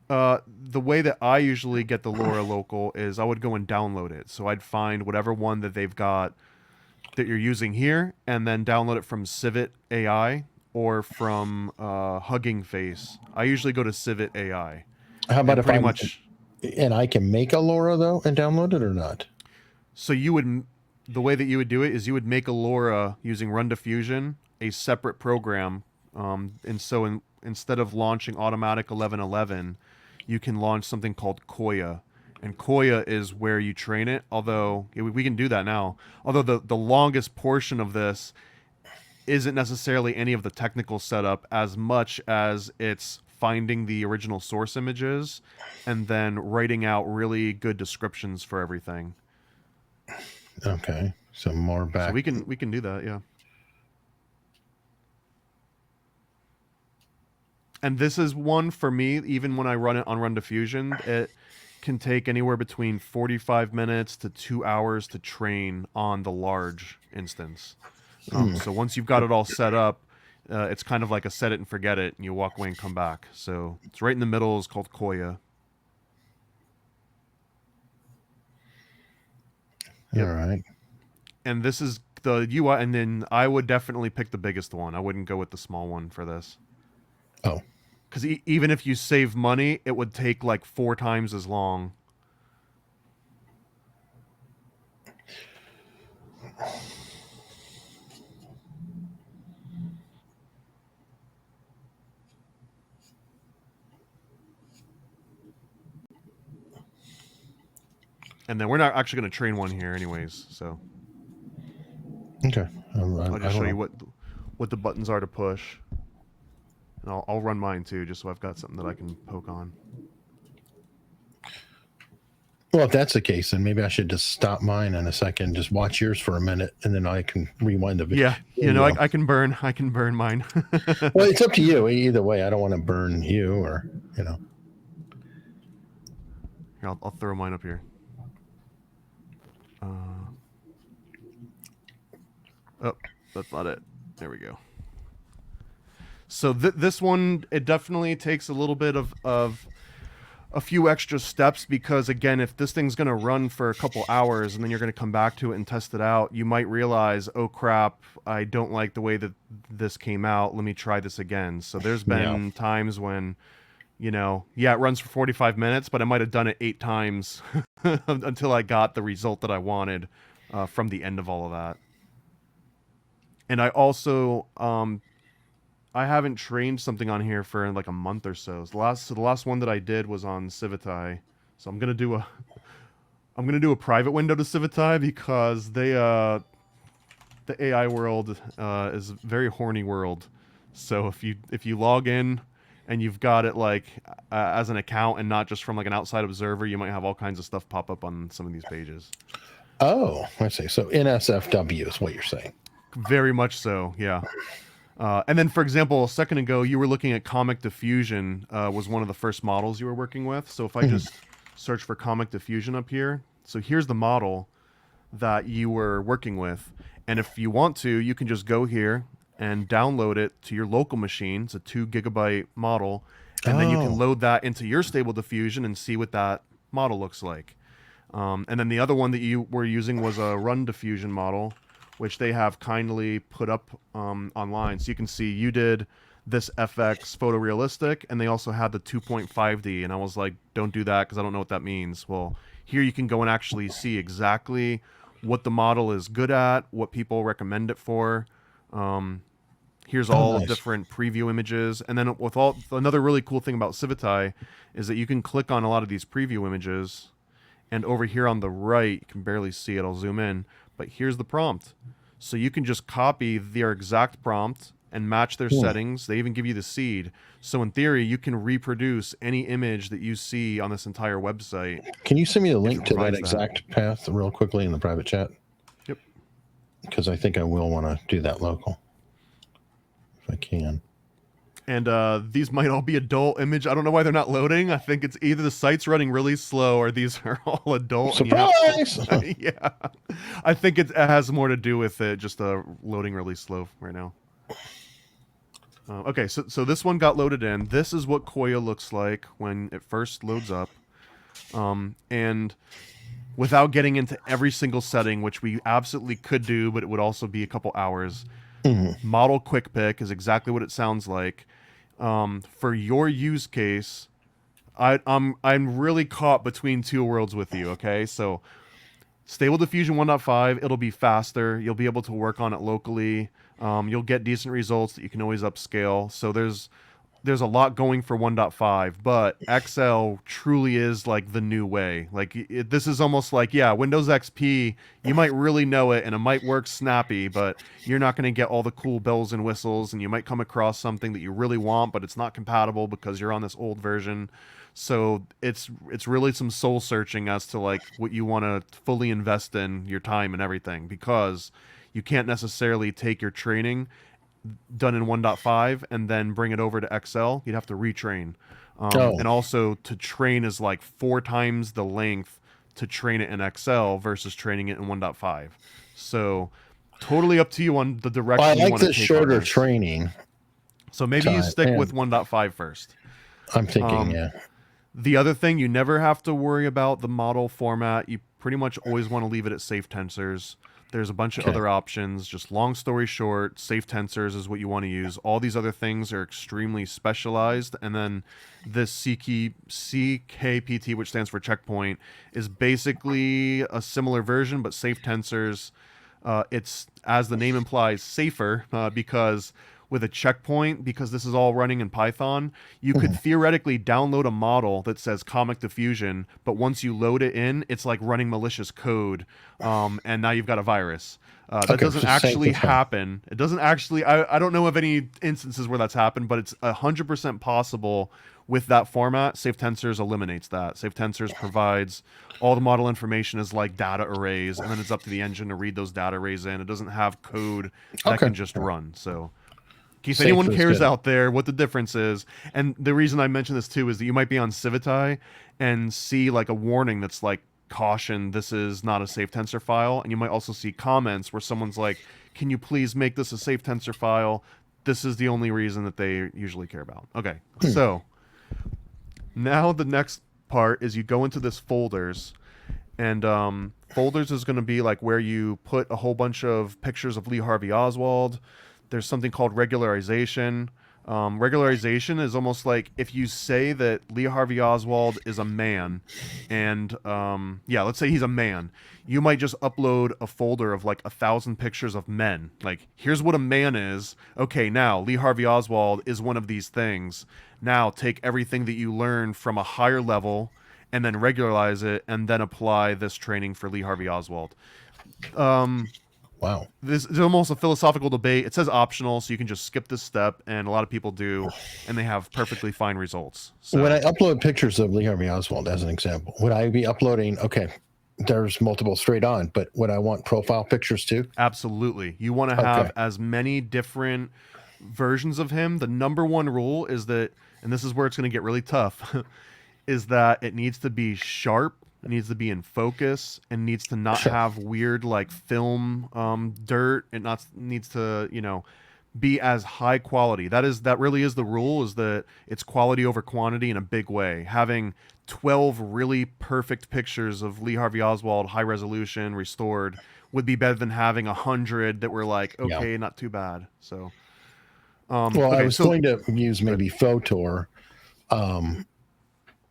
The way that I usually get the LoRa local is I would go and download it. So I'd find whatever one that they've got that you're using here and then download it from Civit AI or from Hugging Face. I usually go to Civit AI. How about if and I can make a LoRa though and download it or not? So the way that you would do it is you would make a LoRa using Run Diffusion, a separate program. And so instead of launching Automatic1111, you can launch something called Koya. And Koya is where you train it, although we can do that now. Although the longest portion of this isn't necessarily any of the technical setup as much as it's finding the original source images and then writing out really good descriptions for everything. Okay. So more back. So we can do that, yeah. And this is one for me, even when I run it on Run Diffusion, it can take anywhere between 45 minutes to 2 hours to train on the large instance. So once you've got it all set up, it's kind of like a set it and forget it, and you walk away and come back. So it's right in the middle. It's called Koya. Yep. All right. And this is the UI, and then I would definitely pick the biggest one. I wouldn't go with the small one for this. Oh. Because even if you save money, it would take like 4 times as long. And then we're not actually going to train one here anyways, so. Okay. I'll just show you what the buttons are to push. And I'll run mine too, just so I've got something that I can poke on. Well, if that's the case, then maybe I should just stop mine in a second, just watch yours for a minute, and then I can rewind the video. Yeah, I can burn mine. Well, it's up to you. Either way, I don't want to burn you or. Here, I'll throw mine up here. Oh, that's not it. There we go. So this one, it definitely takes a little bit of a few extra steps because, again, if this thing's going to run for a couple hours and then you're going to come back to it and test it out, you might realize, oh, crap, I don't like the way that this came out. Let me try this again. So there's been times when, it runs for 45 minutes, but I might have done it 8 times until I got the result that I wanted from the end of all of that. And I also... I haven't trained something on here for like a month or so. The last one that I did was on Civitai. So I'm gonna do a private window to Civitai because the AI world is a very horny world. So if you log in and you've got it like as an account and not just from like an outside observer, you might have all kinds of stuff pop up on some of these pages. Oh, I see. So NSFW is what you're saying. Very much so, yeah. And then, for example, a second ago, you were looking at Comic Diffusion was one of the first models you were working with. So if I just search for Comic Diffusion up here, so here's the model that you were working with. And if you want to, you can just go here and download it to your local machine. It's a 2 gigabyte model. And then you can load that into your Stable Diffusion and see what that model looks like. And then the other one that you were using was a Run Diffusion model, which they have kindly put up online. So you can see you did this FX photorealistic, and they also had the 2.5D. And I was like, don't do that because I don't know what that means. Well, here you can go and actually see exactly what the model is good at, what people recommend it for. Here's all nice. different preview images. And then with another really cool thing about Civitai is that you can click on a lot of these preview images, and over here on the right, you can barely see it, I'll zoom in, but here's the prompt. So you can just copy their exact prompt and match their settings. They even give you the seed. So in theory, you can reproduce any image that you see on this entire website. Can you send me a link to that exact path real quickly in the private chat? Yep. Because I think I will want to do that local. If I can. And these might all be adult image. I don't know why they're not loading. I think it's either the site's running really slow or these are all adult. Surprise! Yeah. I think it has more to do with it just loading really slow right now. Okay, so this one got loaded in. This is what Koya looks like when it first loads up. And without getting into every single setting, which we absolutely could do, but it would also be a couple hours. Model quick pick is exactly what it sounds like. For your use case, I'm really caught between two worlds with you. Okay, so Stable Diffusion 1.5, it'll be faster. You'll be able to work on it locally. You'll get decent results that you can always upscale. So there's a lot going for 1.5, but XL truly is like the new way. Like this is almost like, yeah, Windows XP, you might really know it and it might work snappy, but you're not going to get all the cool bells and whistles, and you might come across something that you really want, but it's not compatible because you're on this old version. So it's really some soul searching as to like what you want to fully invest in your time and everything, because you can't necessarily take your training done in 1.5 and then bring it over to XL. You'd have to retrain. And also to train is like 4 times the length to train it in XL versus training it in 1.5. So totally up to you on the direction you want to take. I like the shorter training. So maybe you stick with 1.5 first. I'm thinking, yeah. The other thing, you never have to worry about the model format. You pretty much always want to leave it at safe tensors. There's a bunch of other options. Just long story short, safe tensors is what you want to use. All these other things are extremely specialized. And then this CKPT, which stands for checkpoint, is basically a similar version, but safe tensors. It's, as the name implies, safer because with a checkpoint, because this is all running in Python, you could theoretically download a model that says comic diffusion, but once you load it in, it's like running malicious code, and now you've got a virus. That doesn't actually happen. It doesn't actually, I don't know of any instances where that's happened, but it's 100% possible with that format. Safe Tensors eliminates that. Safe Tensors provides all the model information as like data arrays, and then it's up to the engine to read those data arrays in. It doesn't have code that can just run, so... In case anyone cares out there what the difference is. And the reason I mention this too is that you might be on Civitai and see like a warning that's like, caution, this is not a safe tensor file. And you might also see comments where someone's like, can you please make this a safe tensor file? This is the only reason that they usually care about. Okay, so now the next part is you go into this folders, and folders is going to be like where you put a whole bunch of pictures of Lee Harvey Oswald. There's something called regularization. Regularization is almost like if you say that Lee Harvey Oswald is a man, and let's say he's a man, you might just upload a folder of like 1,000 pictures of men. Like, here's what a man is. Okay, now Lee Harvey Oswald is one of these things. Now take everything that you learn from a higher level and then regularize it and then apply this training for Lee Harvey Oswald. Wow. This is almost a philosophical debate. It says optional, so you can just skip this step, and a lot of people do, and they have perfectly fine results. So, when I upload pictures of Lee Harvey Oswald, as an example, would I be uploading, there's multiple straight on, but would I want profile pictures too? Absolutely. You want to have as many different versions of him. The number one rule is that, and this is where it's going to get really tough, is that it needs to be sharp. It needs to be in focus and needs to not have weird like film dirt. It needs to, be as high quality. That really is the rule, is that it's quality over quantity in a big way. Having 12 really perfect pictures of Lee Harvey Oswald, high resolution, restored, would be better than having 100 that were like, okay, not too bad. So, well, okay, I was going to use maybe Photor,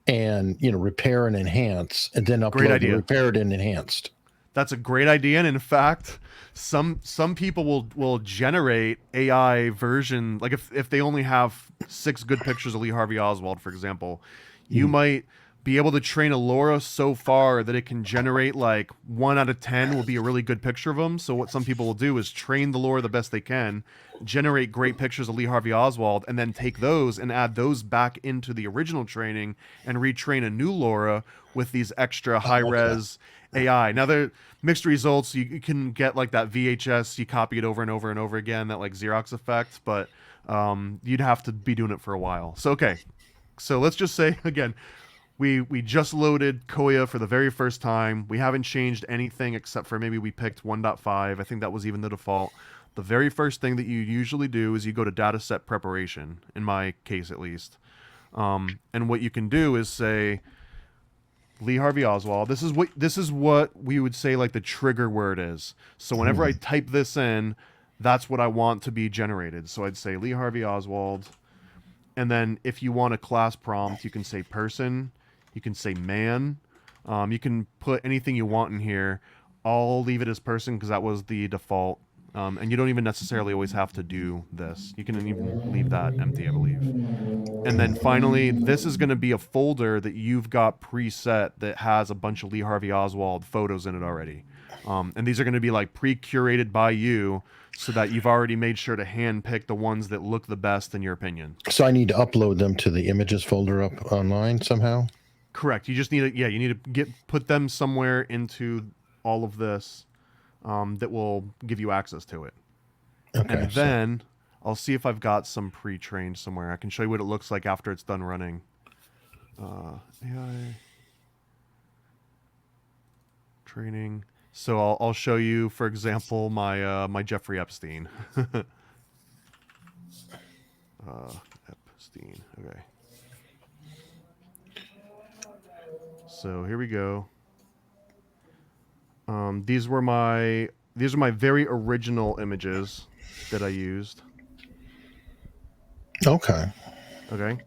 and repair and enhance, and then upload the repaired and enhanced. That's a great idea, and in fact, some people will generate AI version, like if they only have 6 good pictures of Lee Harvey Oswald, for example, you might be able to train a LoRa so far that it can generate like 1 out of 10 will be a really good picture of him. So what some people will do is train the LoRa the best they can, generate great pictures of Lee Harvey Oswald, and then take those and add those back into the original training and retrain a new LoRa with these extra high-res AI. Now, they're mixed results. You can get like that VHS, you copy it over and over and over again, that like Xerox effect, but you'd have to be doing it for a while. So, okay. So let's just say, again, we just loaded Koya for the very first time. We haven't changed anything except for maybe we picked 1.5. I think that was even the default. The very first thing that you usually do is you go to dataset preparation, in my case at least. And what you can do is say, Lee Harvey Oswald. This is what we would say like the trigger word is. So whenever I type this in, that's what I want to be generated. So I'd say Lee Harvey Oswald. And then if you want a class prompt, you can say person. You can say man. You can put anything you want in here. I'll leave it as person because that was the default. And you don't even necessarily always have to do this. You can even leave that empty, I believe. And then finally, this is going to be a folder that you've got preset that has a bunch of Lee Harvey Oswald photos in it already. And these are going to be like pre-curated by you so that you've already made sure to hand pick the ones that look the best in your opinion. So I need to upload them to the images folder up online somehow? Correct. You just need to, you need to put them somewhere into all of this that will give you access to it. Okay. And then I'll see if I've got some pre-trained somewhere. I can show you what it looks like after it's done running. AI training. So I'll show you, for example, my my Jeffrey Epstein. Epstein. Okay. So here we go. These are my very original images that I used. Okay. Okay.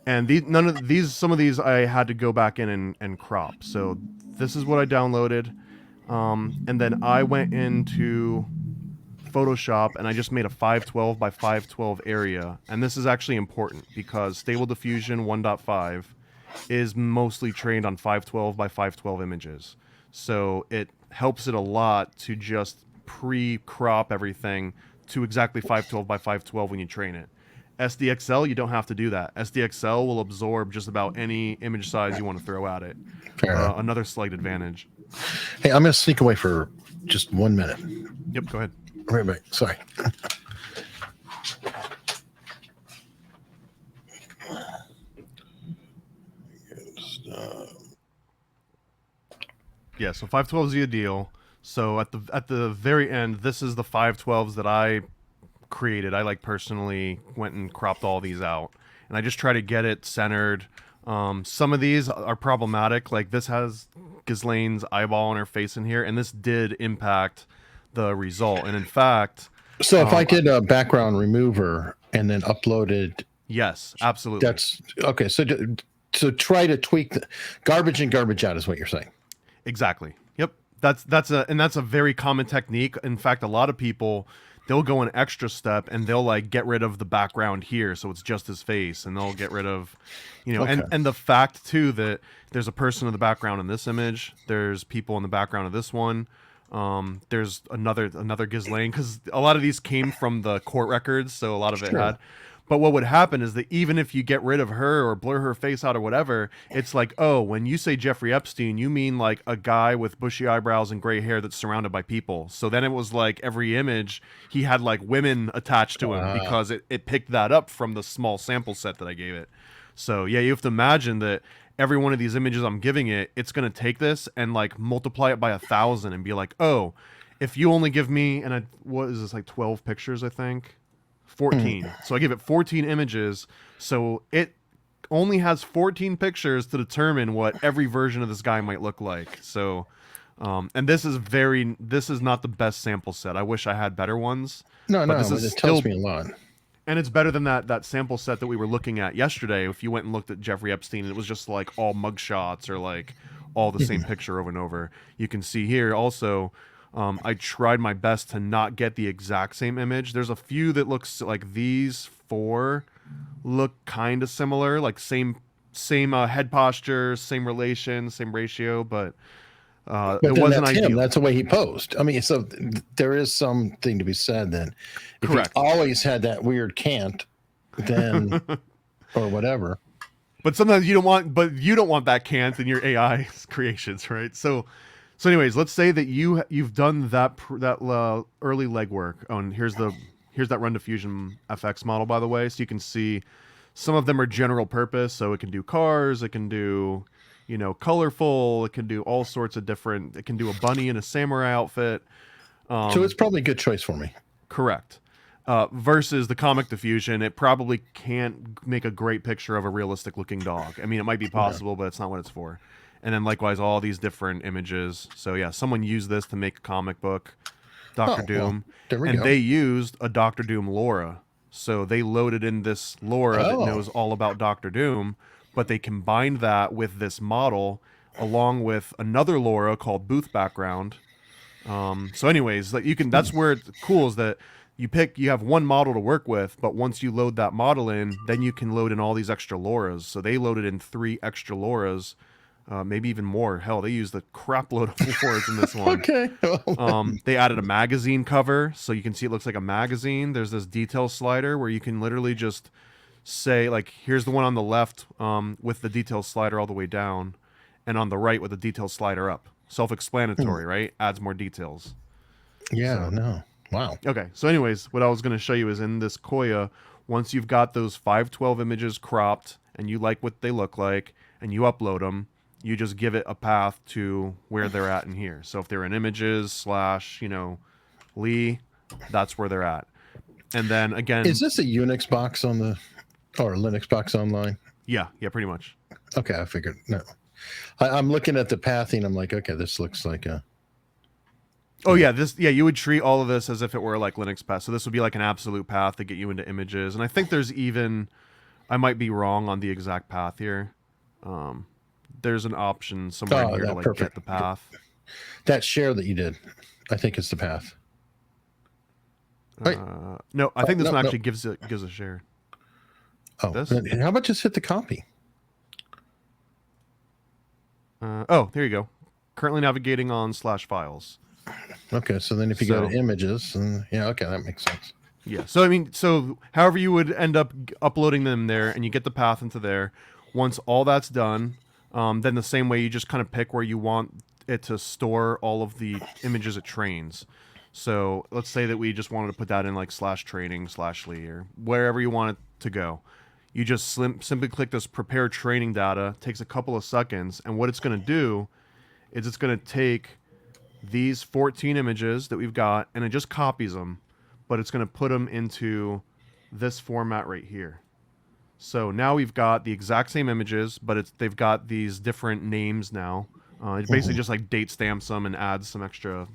And some of these I had to go back in and crop. So this is what I downloaded. And then I went into Photoshop and I just made a 512 by 512 area. And this is actually important because Stable Diffusion 1.5 is mostly trained on 512 by 512 images. So it helps it a lot to just pre-crop everything to exactly 512 by 512 when you train it. SDXL, you don't have to do that. SDXL will absorb just about any image size you want to throw at it. Another slight advantage. Hey, I'm going to sneak away for just 1 minute. Yep, go ahead. Wait a minute. Sorry. Yeah, so 512 is the deal. So at the very end, this is the 512s that I created. I personally went and cropped all these out, and I just try to get it centered. Some of these are problematic. Like this has Ghislaine's eyeball on her face in here, and this did impact the result. And in fact, so if I did a background remover and then uploaded, yes, absolutely. That's okay. So try to tweak the garbage in, garbage out is what you're saying. Exactly. Yep. That's a very common technique. In fact, a lot of people, they'll go an extra step and they'll get rid of the background here, so it's just his face, and they'll get rid of, okay. and the fact too that there's a person in the background in this image, there's people in the background of this one, there's another Ghislaine, because a lot of these came from the court records, so a lot of it had. But what would happen is that even if you get rid of her or blur her face out or whatever, it's like, oh, when you say Jeffrey Epstein, you mean like a guy with bushy eyebrows and gray hair that's surrounded by people. So then it was like every image, he had like women attached to him because it picked that up from the small sample set that I gave it. So yeah, you have to imagine that every one of these images I'm giving it, it's going to take this and multiply it by 1,000 and be like, oh, if you only give me, what is this, 12 pictures, I think? 14. So I give it 14 images. So it only has 14 pictures to determine what every version of this guy might look like. So, and this is not the best sample set. I wish I had better ones. No, but no, this but is it still, tells me a lot. and it's better than that sample set that we were looking at yesterday. If you went and looked at Jeffrey Epstein, it was just like all mugshots or like all the same picture over and over. You can see here also, I tried my best to not get the exact same image. There's a few that looks like these 4 look kind of similar, like same head posture, same relation, same ratio, but it wasn't ideal. That's the way he posed. I mean, so there is something to be said then. If Correct. he always had that weird cant, then or whatever. But sometimes you don't want that cant in your AI creations, right? So anyways, let's say that you've done that early legwork. Oh, and here's that Run Diffusion FX model, by the way. So you can see some of them are general purpose. So it can do cars, it can do, colorful, it can do all sorts of different, it can do a bunny in a samurai outfit. So it's probably a good choice for me. Correct. Versus the comic diffusion, it probably can't make a great picture of a realistic looking dog. I mean, it might be possible, but it's not what it's for. And then likewise, all these different images. So yeah, someone used this to make a comic book, Doctor Doom. Well, there we and go. they used a Doctor Doom LoRA. So they loaded in this LoRA that knows all about Doctor Doom, but they combined that with this model along with another LoRA called Booth Background. So anyways, that's where it's cool, is that you have one model to work with, but once you load that model in, then you can load in all these extra LoRAs. So they loaded in 3 extra LoRAs, maybe even more. Hell, they used a crap load of LoRAs in this one. Okay. They added a magazine cover, so you can see it looks like a magazine. There's this detail slider where you can literally just say, like, here's the one on the left with the detail slider all the way down, and on the right with the detail slider up. Self-explanatory, right? Adds more details. Yeah, no. Wow. Okay, so anyways, what I was going to show you is in this Koya, once you've got those 512 images cropped and you like what they look like and you upload them, you just give it a path to where they're at in here. So if they're in images / Lee, that's where they're at. And then again... Is this a Unix box or a Linux box online? Yeah, pretty much. Okay, I figured. No. I'm looking at the pathing. I'm like, okay, this looks like a... Oh yeah, you would treat all of this as if it were like Linux path. So this would be like an absolute path to get you into images. And I think there's even, I might be wrong on the exact path here. There's an option somewhere in here to like get the path. That share that you did, I think it's the path. No, I think this one actually gives a share. Oh, this? How about just hit the copy? There you go. Currently navigating on /files. Okay, so then if you go to images, okay, that makes sense. Yeah, so however you would end up uploading them there, and you get the path into there. Once all that's done, then the same way you just kind of pick where you want it to store all of the images it trains. So let's say that we just wanted to put that in like /training/Lee or wherever you want it to go. You just simply click this prepare training data. It takes a couple of seconds, and what it's going to do is it's going to take these 14 images that we've got, and it just copies them, but it's going to put them into this format right here. So now we've got the exact same images, but they've got these different names now. It basically just like date stamps them and adds some extra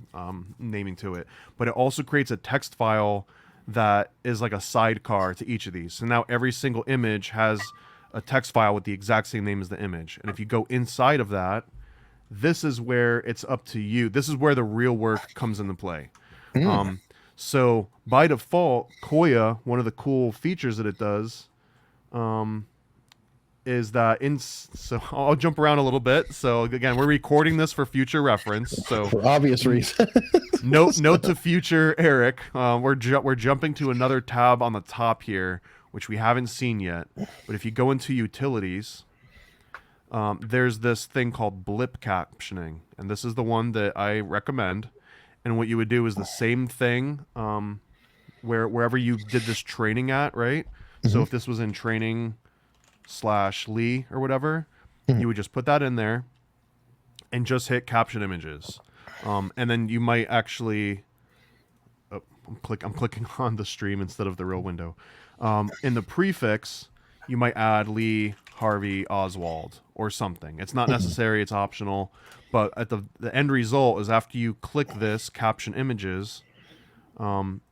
naming to it. But it also creates a text file that is like a sidecar to each of these. So now every single image has a text file with the exact same name as the image. And if you go inside of that, this is where it's up to you. This is where the real work comes into play. So by default, Koya, one of the cool features that it does, is that so I'll jump around a little bit. So again, we're recording this for future reference. So for obvious reasons. note to future Eric. We're jumping to another tab on the top here, which we haven't seen yet. But if you go into utilities, there's this thing called blip captioning, and this is the one that I recommend. And what you would do is the same thing wherever you did this training at, right? So if this was in training /Lee or whatever, you would just put that in there and just hit caption images. And then you might actually I'm clicking on the stream instead of the real window. In the prefix, you might add Lee, Harvey, Oswald, or something. It's not necessary, it's optional. But at the end result is after you click this, caption images,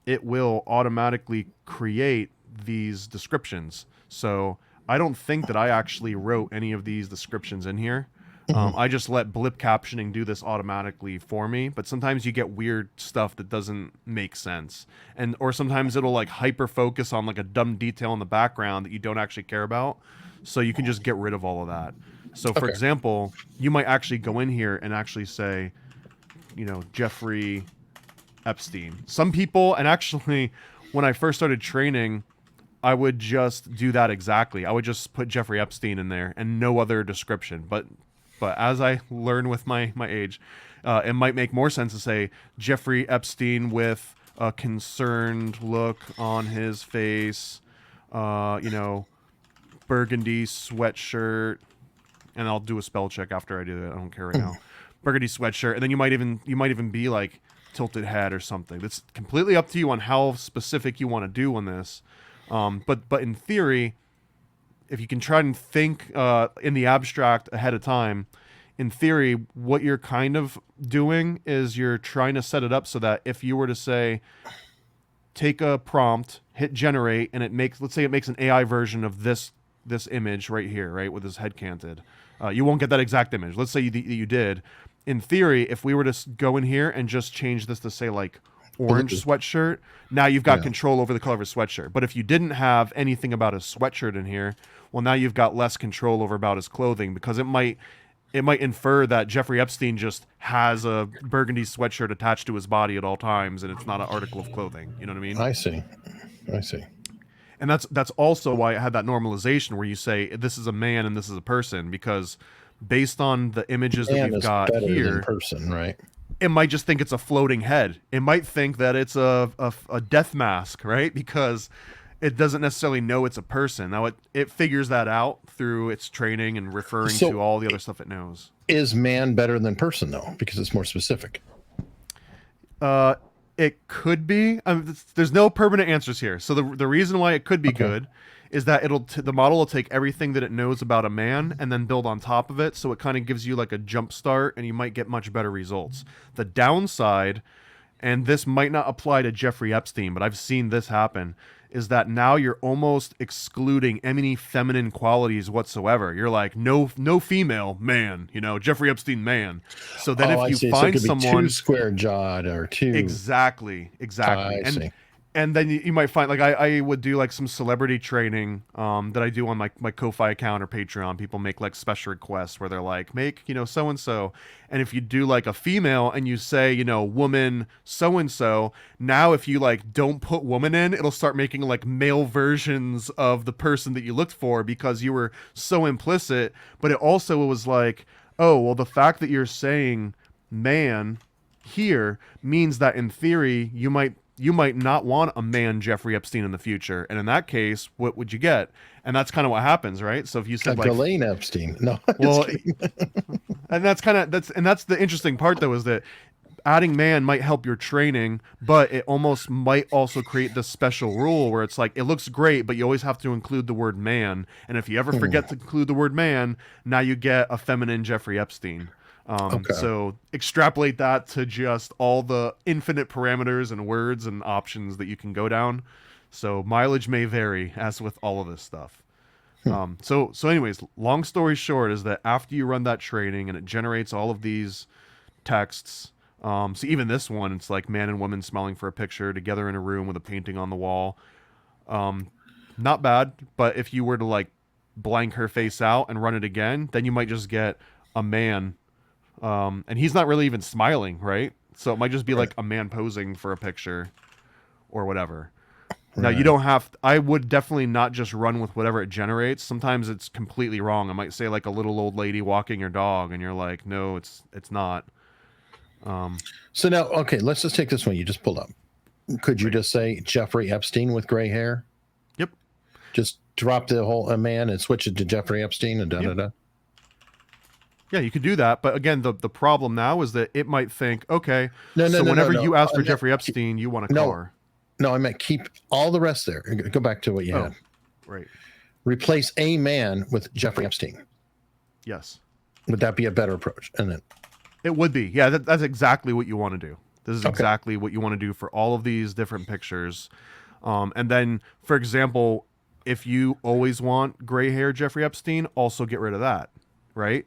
it will automatically create these descriptions. So I don't think that I actually wrote any of these descriptions in here. I just let blip captioning do this automatically for me, but sometimes you get weird stuff that doesn't make sense, or sometimes it'll like hyper focus on like a dumb detail in the background that you don't actually care about, so you can just get rid of all of that. So for example, you might actually go in here and actually say, Jeffrey Epstein. Some people, and actually when I first started training, I would just do that exactly. I would just put Jeffrey Epstein in there and no other description. But as I learn with my age, it might make more sense to say Jeffrey Epstein with a concerned look on his face, burgundy sweatshirt, and I'll do a spell check after I do that. I don't care right now. Burgundy sweatshirt, and then you might even be like tilted head or something. That's completely up to you on how specific you want to do on this. But in theory, if you can try and think in the abstract ahead of time, in theory, what you're kind of doing is you're trying to set it up so that if you were to say, take a prompt, hit generate, and let's say it makes an AI version of this image right here, right, with his head canted. You won't get that exact image. Let's say you did. In theory, if we were to go in here and just change this to say like orange sweatshirt, now you've got control over the color of his sweatshirt. But if you didn't have anything about his sweatshirt in here, well, now you've got less control over about his clothing, because it might infer that Jeffrey Epstein just has a burgundy sweatshirt attached to his body at all times, and it's not an article of clothing. You know what I mean? I see. And that's also why I had that normalization where you say this is a man and this is a person, because based on the images that we've got here, person, right? It might just think it's a floating head. It might think that it's a death mask, right? Because it doesn't necessarily know it's a person. Now it figures that out through its training and referring to all the other stuff it knows. Is man better than person though, because it's more specific? It could be. There's no permanent answers here. So the reason why it could be good is that the model will take everything that it knows about a man and then build on top of it. So it kind of gives you like a jump start, and you might get much better results. The downside, and this might not apply to Jeffrey Epstein, but I've seen this happen, is that now you're almost excluding any feminine qualities whatsoever. You're like, no female man, Jeffrey Epstein man. So then if you find someone too square jawed or too exactly, and then you might find, like, I would do like some celebrity training that I do on my Ko-Fi account or Patreon. People make like special requests where they're like, make so and so, and if you do like a female and you say woman so and so, now if you like don't put woman in, it'll start making like male versions of the person that you looked for, because you were so implicit. But it also was like, oh well, the fact that you're saying man here means that in theory you might not want a man Jeffrey Epstein in the future, and in that case, what would you get? And that's kind of what happens, right? So if you said like Ghislaine Epstein, no, well, and that's the interesting part though, is that adding man might help your training, but it almost might also create this special rule where it's like it looks great, but you always have to include the word man, and if you ever forget to include the word man, now you get a feminine Jeffrey Epstein. So extrapolate that to just all the infinite parameters and words and options that you can go down. So mileage may vary, as with all of this stuff. So anyways, long story short is that after you run that training and it generates all of these texts, so even this one, it's like man and woman smiling for a picture together in a room with a painting on the wall. Not bad, but if you were to like blank her face out and run it again, then you might just get a man. And he's not really even smiling, right? So it might just be like a man posing for a picture or whatever. Right. Now you don't have, I would definitely not just run with whatever it generates. Sometimes it's completely wrong. I might say like a little old lady walking your dog, and you're like, no, it's not. So now, okay, let's just take this one you just pulled up. Could you just say Jeffrey Epstein with gray hair? Yep. Just drop the whole man and switch it to Jeffrey Epstein and da-da-da? Yeah, you could do that, but again, the problem now is that it might think, okay, No, so whenever no. you ask for I meant Jeffrey Epstein, you want a no, color. no. I meant keep all the rest there. Go back to what you had. Right. Replace a man with Jeffrey Epstein. Yes. Would that be a better approach? And then It would be. Yeah, that's exactly what you want to do. This is Okay. exactly what you want to do for all of these different pictures. And then, for example, if you always want gray hair Jeffrey Epstein, also get rid of that, right?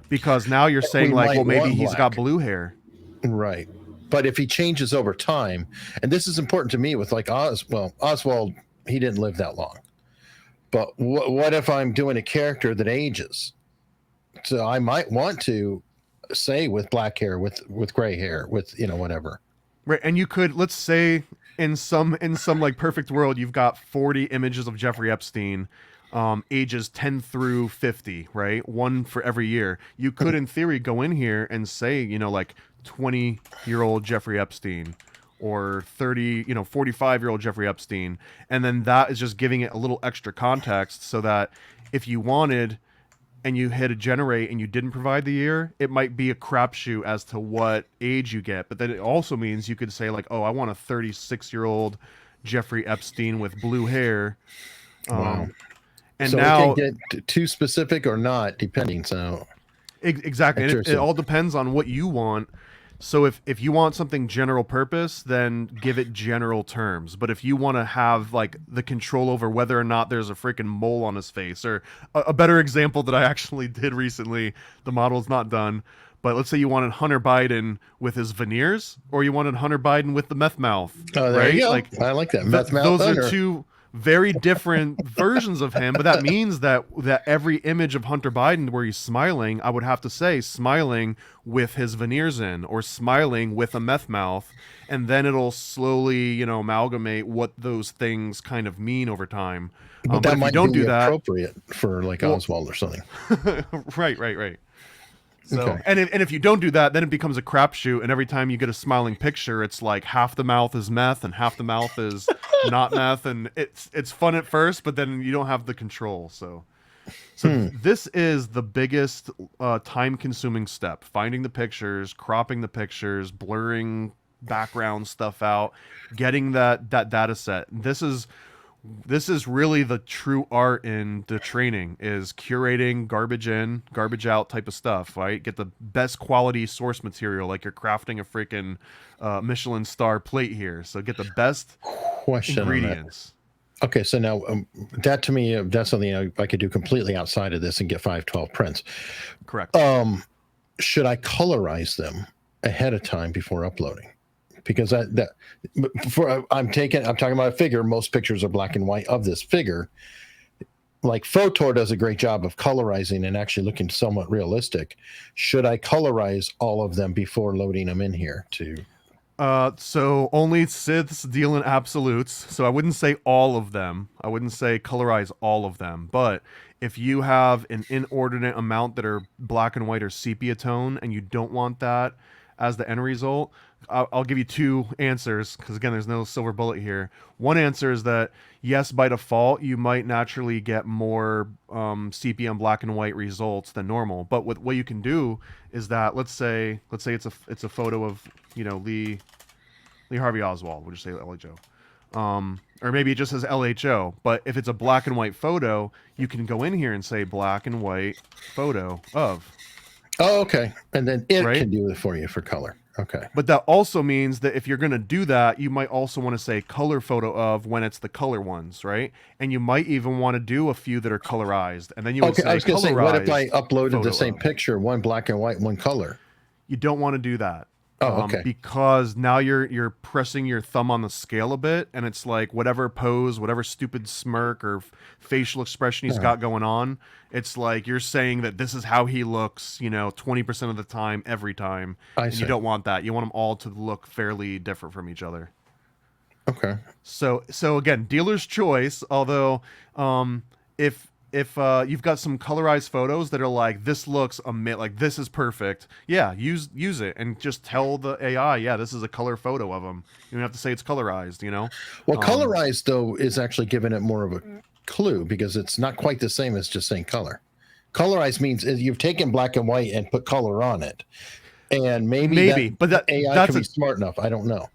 Because now you're saying We like, might well, maybe want he's black. got blue hair. right. But if he changes over time, and this is important to me with like Oswald, he didn't live that long. But what if I'm doing a character that ages? So I might want to say with black hair, with gray hair, with whatever. Right. And you could, let's say in some like perfect world, you've got 40 images of Jeffrey Epstein, ages 10 through 50, right? One for every year. You could, in theory, go in here and say, like 20-year-old Jeffrey Epstein or 45-year-old Jeffrey Epstein. And then that is just giving it a little extra context so that if you wanted and you hit a generate and you didn't provide the year, it might be a crapshoot as to what age you get. But then it also means you could say like, oh, I want a 36-year-old Jeffrey Epstein with blue hair. Wow. And so now it can get too specific or not, depending. So exactly. And it all depends on what you want. So if you want something general purpose, then give it general terms. But if you want to have like the control over whether or not there's a freaking mole on his face, or a better example that I actually did recently, the model's not done, but let's say you wanted Hunter Biden with his veneers, or you wanted Hunter Biden with the meth mouth. there right? you go. Like I like that. Meth mouth those Hunter. are two very different versions of him, but that means that every image of Hunter Biden where he's smiling, I would have to say smiling with his veneers in, or smiling with a meth mouth, and then it'll slowly, amalgamate what those things kind of mean over time. But that if might you don't be do that, appropriate for like Oswald or something. right. So, Okay. and if you don't do that, then it becomes a crapshoot, and every time you get a smiling picture, it's like half the mouth is meth and half the mouth is not meth, and it's fun at first, but then you don't have the control. So this is the biggest time-consuming step: finding the pictures, cropping the pictures, blurring background stuff out, getting that data set. This is really the true art in the training, is curating garbage in, garbage out type of stuff, right? Get the best quality source material, like you're crafting a freaking Michelin star plate here. So get the best ingredients. Okay, so now that to me, that's something I could do completely outside of this and get 512 prints. Correct. Should I colorize them ahead of time before uploading? Because I'm talking about a figure. Most pictures are black and white of this figure. Like Photor does a great job of colorizing and actually looking somewhat realistic. Should I colorize all of them before loading them in here to? So only Siths deal in absolutes. So I wouldn't say all of them. I wouldn't say colorize all of them. But if you have an inordinate amount that are black and white or sepia tone, and you don't want that as the end result, I'll give you two answers, because again, there's no silver bullet here. One answer is that yes, by default, you might naturally get more sepia and black and white results than normal. But what you can do is that let's say it's a photo of Lee Harvey Oswald. We'll just say LHO, or maybe it just says LHO. But if it's a black and white photo, you can go in here and say black and white photo of. Oh, okay, and then it right? can do it for you for color. Okay. But that also means that if you're going to do that, you might also want to say color photo of when it's the color ones, right? And you might even want to do a few that are colorized. And then you would say, I was going to say, what if I colorized uploaded photo the same of. picture, one black and white, one color? You don't want to do that. Oh, okay. Because now you're pressing your thumb on the scale a bit, and it's like whatever pose, whatever stupid smirk or facial expression he's got going on, it's like you're saying that this is how he looks, 20% of the time, every time. And you don't want that. You want them all to look fairly different from each other. Okay. So again, dealer's choice. Although, if you've got some colorized photos that are like, this looks like this is perfect, yeah, use it and just tell the AI, yeah, this is a color photo of them. You don't have to say it's colorized, Well, colorized though is actually giving it more of a clue, because it's not quite the same as just saying color. Colorize means you've taken black and white and put color on it, and maybe but AI that's can be smart enough. I don't know.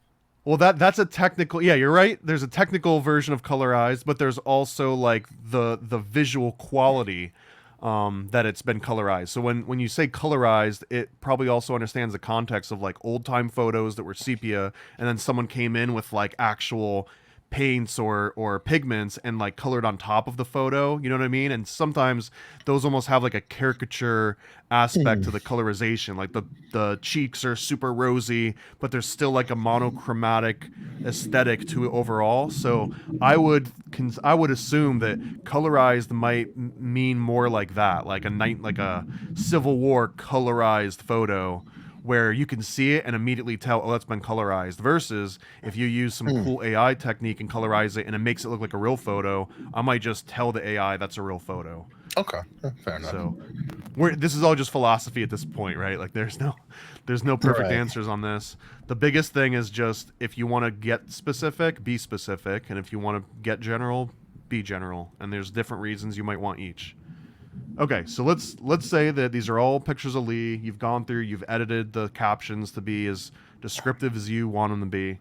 well, that's a technical. Yeah, you're right. There's a technical version of colorized, but there's also like the visual quality that it's been colorized. So when you say colorized, it probably also understands the context of like old time photos that were sepia, and then someone came in with like actual paints or pigments and like colored on top of the photo. You know what I mean? And sometimes those almost have like a caricature aspect to the colorization. Like the cheeks are super rosy, but there's still like a monochromatic aesthetic to it overall. So I would assume that colorized might mean more like that, like a Civil War colorized photo where you can see it and immediately tell, oh, that's been colorized, versus if you use some cool AI technique and colorize it and it makes it look like a real photo, I might just tell the AI that's a real photo. Okay, fair enough. So this is all just philosophy at this point, right? Like there's no perfect answers on this. The biggest thing is just, if you want to get specific, be specific, and if you want to get general, be general. And there's different reasons you might want each. Okay, so let's say that these are all pictures of Lee. You've gone through, you've edited the captions to be as descriptive as you want them to be.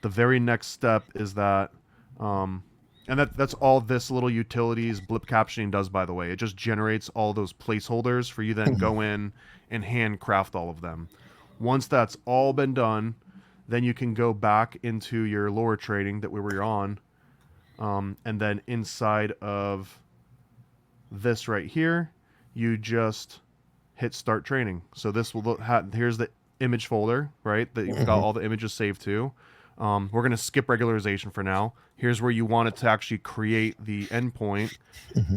The very next step is that, and that's all this little utilities blip captioning does, by the way. It just generates all those placeholders for you then go in and handcraft all of them. Once that's all been done, then you can go back into your LoRA training that we were on, and then inside of this right here, you just hit start training. So this will here's the image folder, right, that you've got all the images saved to. We're going to skip regularization for now. Here's where you want it to actually create the endpoint,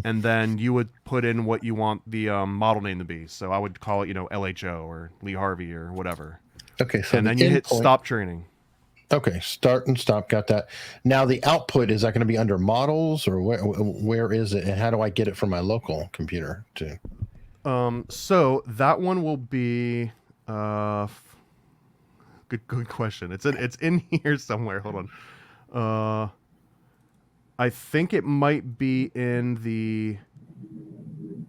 and then you would put in what you want the model name to be. So I would call it, LHO or Lee Harvey or whatever. Okay, so and then you hit stop training. Okay, start and stop, got that. Now the output, is that going to be under models, or where is it, and how do I get it from my local computer too? So that one will be good question. It's in here somewhere. Hold on. I think it might be in the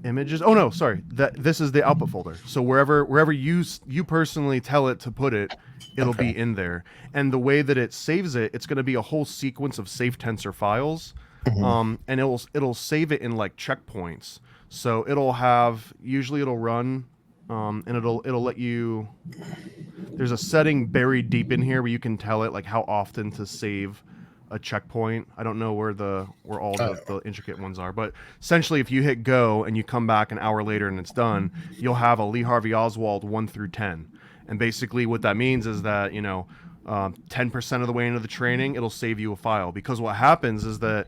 images. Oh no, sorry. This is the output folder. So wherever you personally tell it to put it, it'll be in there. And the way that it saves it, it's going to be a whole sequence of safe tensor files. And it'll save it in like checkpoints. So it'll run, and it'll let you. There's a setting buried deep in here where you can tell it like how often to save a checkpoint. I don't know where all the intricate ones are, but essentially if you hit go and you come back an hour later and it's done, you'll have a Lee Harvey Oswald 1 through 10. And basically what that means is that, 10% of the way into the training, it'll save you a file, because what happens is that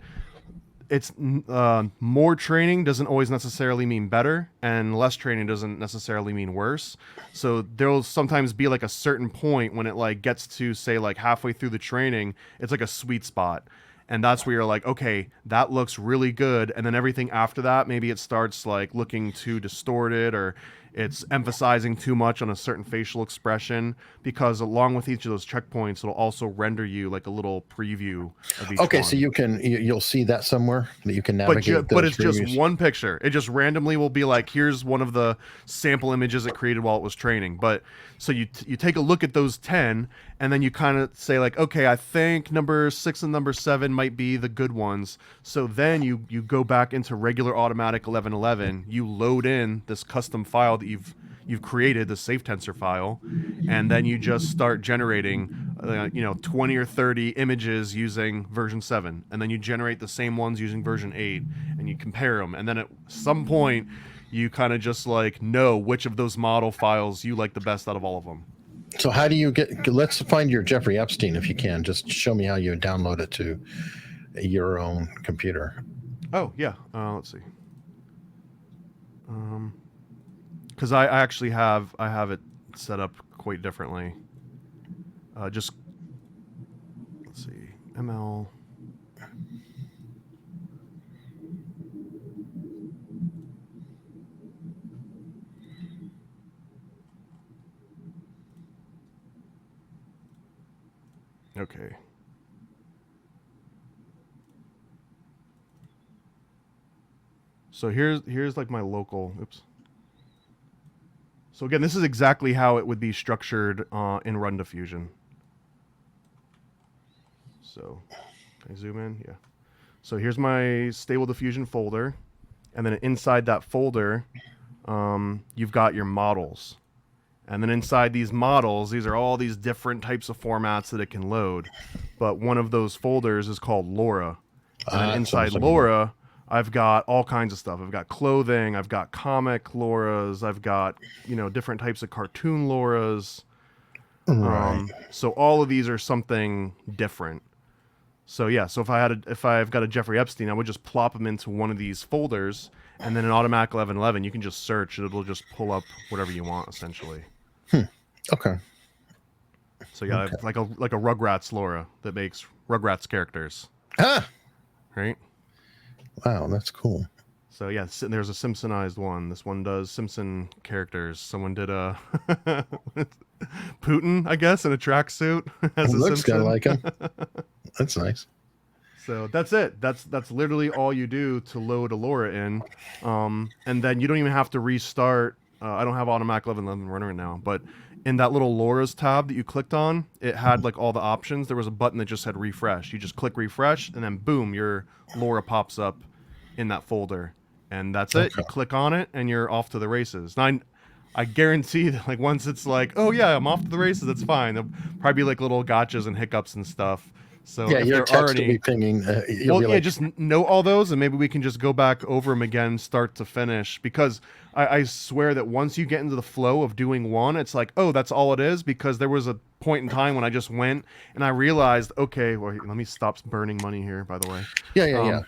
it's more training doesn't always necessarily mean better, and less training doesn't necessarily mean worse. So there'll sometimes be like a certain point when it like gets to, say, like halfway through the training, it's like a sweet spot. And that's where you're like, okay, that looks really good. And then everything after that, maybe it starts like looking too distorted, or it's emphasizing too much on a certain facial expression, because along with each of those checkpoints, it'll also render you like a little preview of each one. So you'll see that somewhere that you can navigate. But it's just one picture. It just randomly will be like, here's one of the sample images it created while it was training. But so you take a look at those 10, and then you kind of say like, okay, I think number 6 and number 7 might be the good ones. So then you go back into regular Automatic1111, you load in this custom file that you've created, the safe tensor file, and then you just start generating 20 or 30 images using version 7, and then you generate the same ones using version 8, and you compare them, and then at some point you kind of just like know which of those model files you like the best out of all of them. So how do you let's find your Jeffrey Epstein, if you can. Just show me how you download it to your own computer. Oh yeah, let's see. Because I actually have it set up quite differently. Let's see, ML. Okay. So here's like my local. Oops. So again, this is exactly how it would be structured in Run Diffusion. So can I zoom in? Yeah. So here's my stable diffusion folder, and then inside that folder, you've got your models. And then inside these models, these are all these different types of formats that it can load. But one of those folders is called LoRA. And then inside LoRA, I've got all kinds of stuff. I've got clothing, I've got comic LoRas, I've got, different types of cartoon LoRas. Right. So all of these are something different. So yeah, so if I've got a Jeffrey Epstein, I would just plop them into one of these folders, and then in Automatic1111, you can just search, and it'll just pull up whatever you want, essentially. Okay. So yeah, okay. like a Rugrats LoRa that makes Rugrats characters. Ah. Right. Wow, that's cool. So yeah, there's a Simpsonized one. This one does Simpson characters. Someone did a Putin, I guess, in a tracksuit as a looks kind of like him. That's nice. So that's it. That's literally all you do to load a LoRa in, and then you don't even have to restart. I don't have Automatic1111 running right now, but in that little LoRa's tab that you clicked on, it had like all the options. There was a button that just said refresh. You just click refresh, and then boom, your LoRa pops up in that folder, and that's it. You click on it, and you're off to the races. Now, I guarantee that like once it's like, oh yeah, I'm off to the races, it's fine. There'll probably be like little gotchas and hiccups and stuff. So yeah, if your text already, will be pinging. Just know all those, and maybe we can just go back over them again, start to finish. Because I swear that once you get into the flow of doing one, it's like, oh, that's all it is. Because there was a point in time when I just went and I realized, okay, well, let me stop burning money here. By the way, yeah.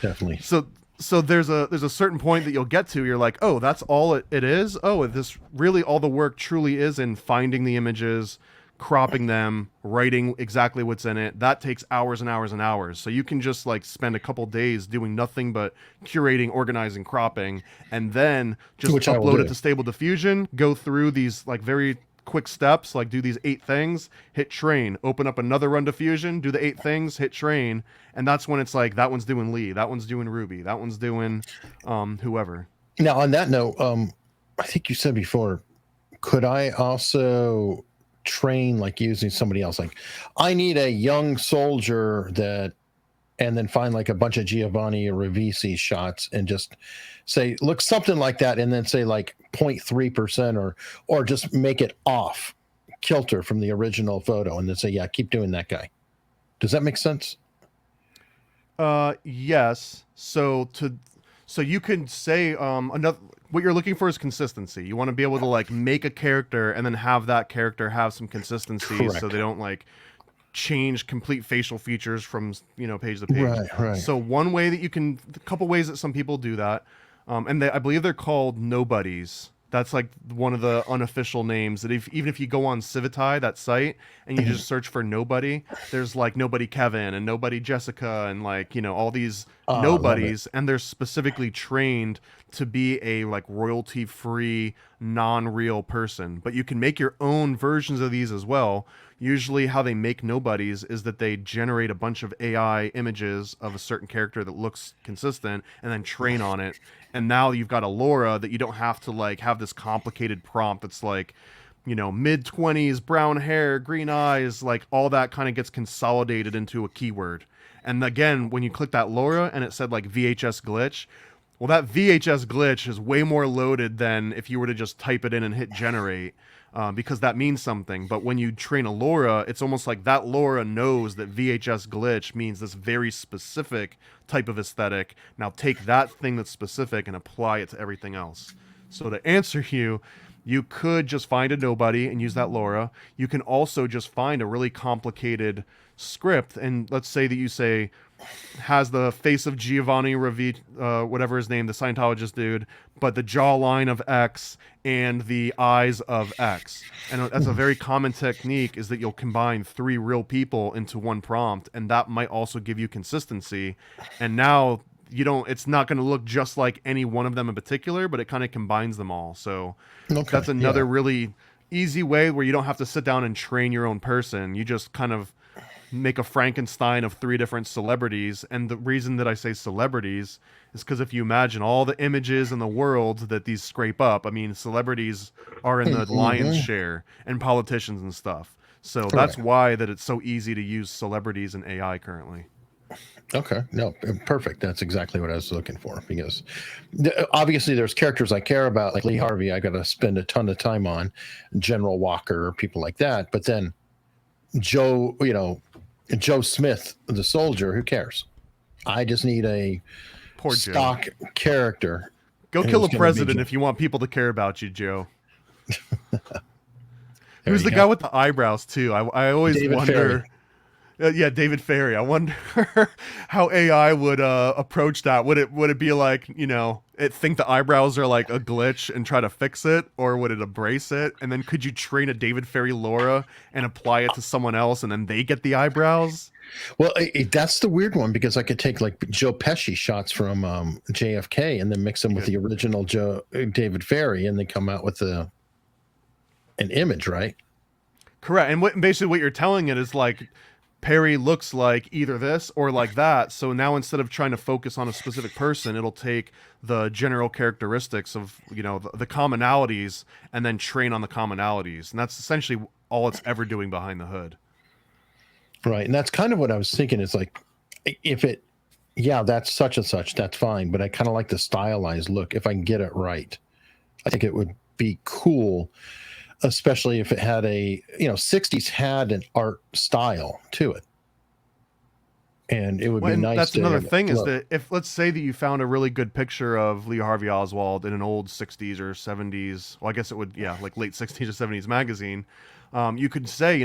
Definitely. So there's a certain point that you'll get to. You're like, oh, that's all it is. Oh, this really all the work truly is in finding the images, cropping them, writing exactly what's in it. That takes hours and hours and hours. So you can just like spend a couple days doing nothing but curating, organizing, cropping, and then just upload it to Stable Diffusion, go through these like very quick steps, like do these 8 things, hit train, open up another Run Diffusion, do the 8 things, hit train, and that's when it's like that one's doing Lee, that one's doing Ruby, that one's doing whoever. Now on that note, I think you said before, could I also train like using somebody else? Like I need a young soldier and then find like a bunch of Giovanni or Rivisi shots and just say, look, something like that. And then say like 0.3% or just make it off kilter from the original photo. And then say, yeah, keep doing that guy. Does that make sense? Yes. So you can say, what you're looking for is consistency. You want to be able to like make a character and then have that character have some consistency. Correct. So they don't like change complete facial features from page to page. Right. So one way that you can, a couple ways that some people do that, and I believe they're called nobodies. That's like one of the unofficial names that even if you go on Civitai, that site, and you just search for nobody, there's like nobody Kevin and nobody Jessica and like, all these nobodies, and they're specifically trained to be a like royalty-free, non-real person. But you can make your own versions of these as well. Usually how they make nobodies is that they generate a bunch of AI images of a certain character that looks consistent and then train on it. And now you've got a LoRa that you don't have to like have this complicated prompt that's like, mid-20s, brown hair, green eyes, like all that kind of gets consolidated into a keyword. And again, when you click that LoRa and it said like VHS glitch, well, that VHS glitch is way more loaded than if you were to just type it in and hit generate. Because that means something. But when you train a LoRa, it's almost like that LoRa knows that VHS glitch means this very specific type of aesthetic. Now take that thing that's specific and apply it to everything else. So to answer you, you could just find a nobody and use that LoRa. You can also just find a really complicated script, and let's say that you say has the face of Giovanni whatever his name, the Scientologist dude, but the jawline of X and the eyes of X. And that's a very common technique, is that you'll combine 3 real people into one prompt, and that might also give you consistency. And now it's not going to look just like any one of them in particular, but it kind of combines them all. So that's another really easy way where you don't have to sit down and train your own person. You just kind of make a Frankenstein of 3 different celebrities. And the reason that I say celebrities is because if you imagine all the images in the world that these scrape up, I mean, celebrities are in the lion's share, and politicians and stuff. So that's why that it's so easy to use celebrities in AI currently. Okay, no, perfect. That's exactly what I was looking for, because obviously there's characters I care about, like Lee Harvey. I got to spend a ton of time on General Walker, people like that. But then Joe, Joe Smith, the soldier, who cares? I just need a Poor stock Joe. character. Go kill a president if you want people to care about you, Joe. Who's the guy with the eyebrows too? I always wonder. Yeah, David Ferry. I wonder how AI would approach that. Would it be like, it think the eyebrows are like a glitch and try to fix it, or would it embrace it? And then could you train a David Ferry LoRA and apply it to someone else, and then they get the eyebrows? Well, that's the weird one, because I could take like Joe Pesci shots from JFK and then mix them with the original David Ferry, and then come out with an image, right? Correct. And basically what you're telling it is like, Perry looks like either this or like that. So now instead of trying to focus on a specific person, it'll take the general characteristics of, the commonalities and then train on the commonalities. And that's essentially all it's ever doing behind the hood. Right. And that's kind of what I was thinking, is like, that's such and such, that's fine. But I kind of like the stylized look. If I can get it right, I think it would be cool. Especially if it had 60s had an art style to it. And it would be nice. That's another thing, is that if, let's say that you found a really good picture of Lee Harvey Oswald in an old 60s or 70s, well, I guess it would, like late 60s or 70s magazine, you could say,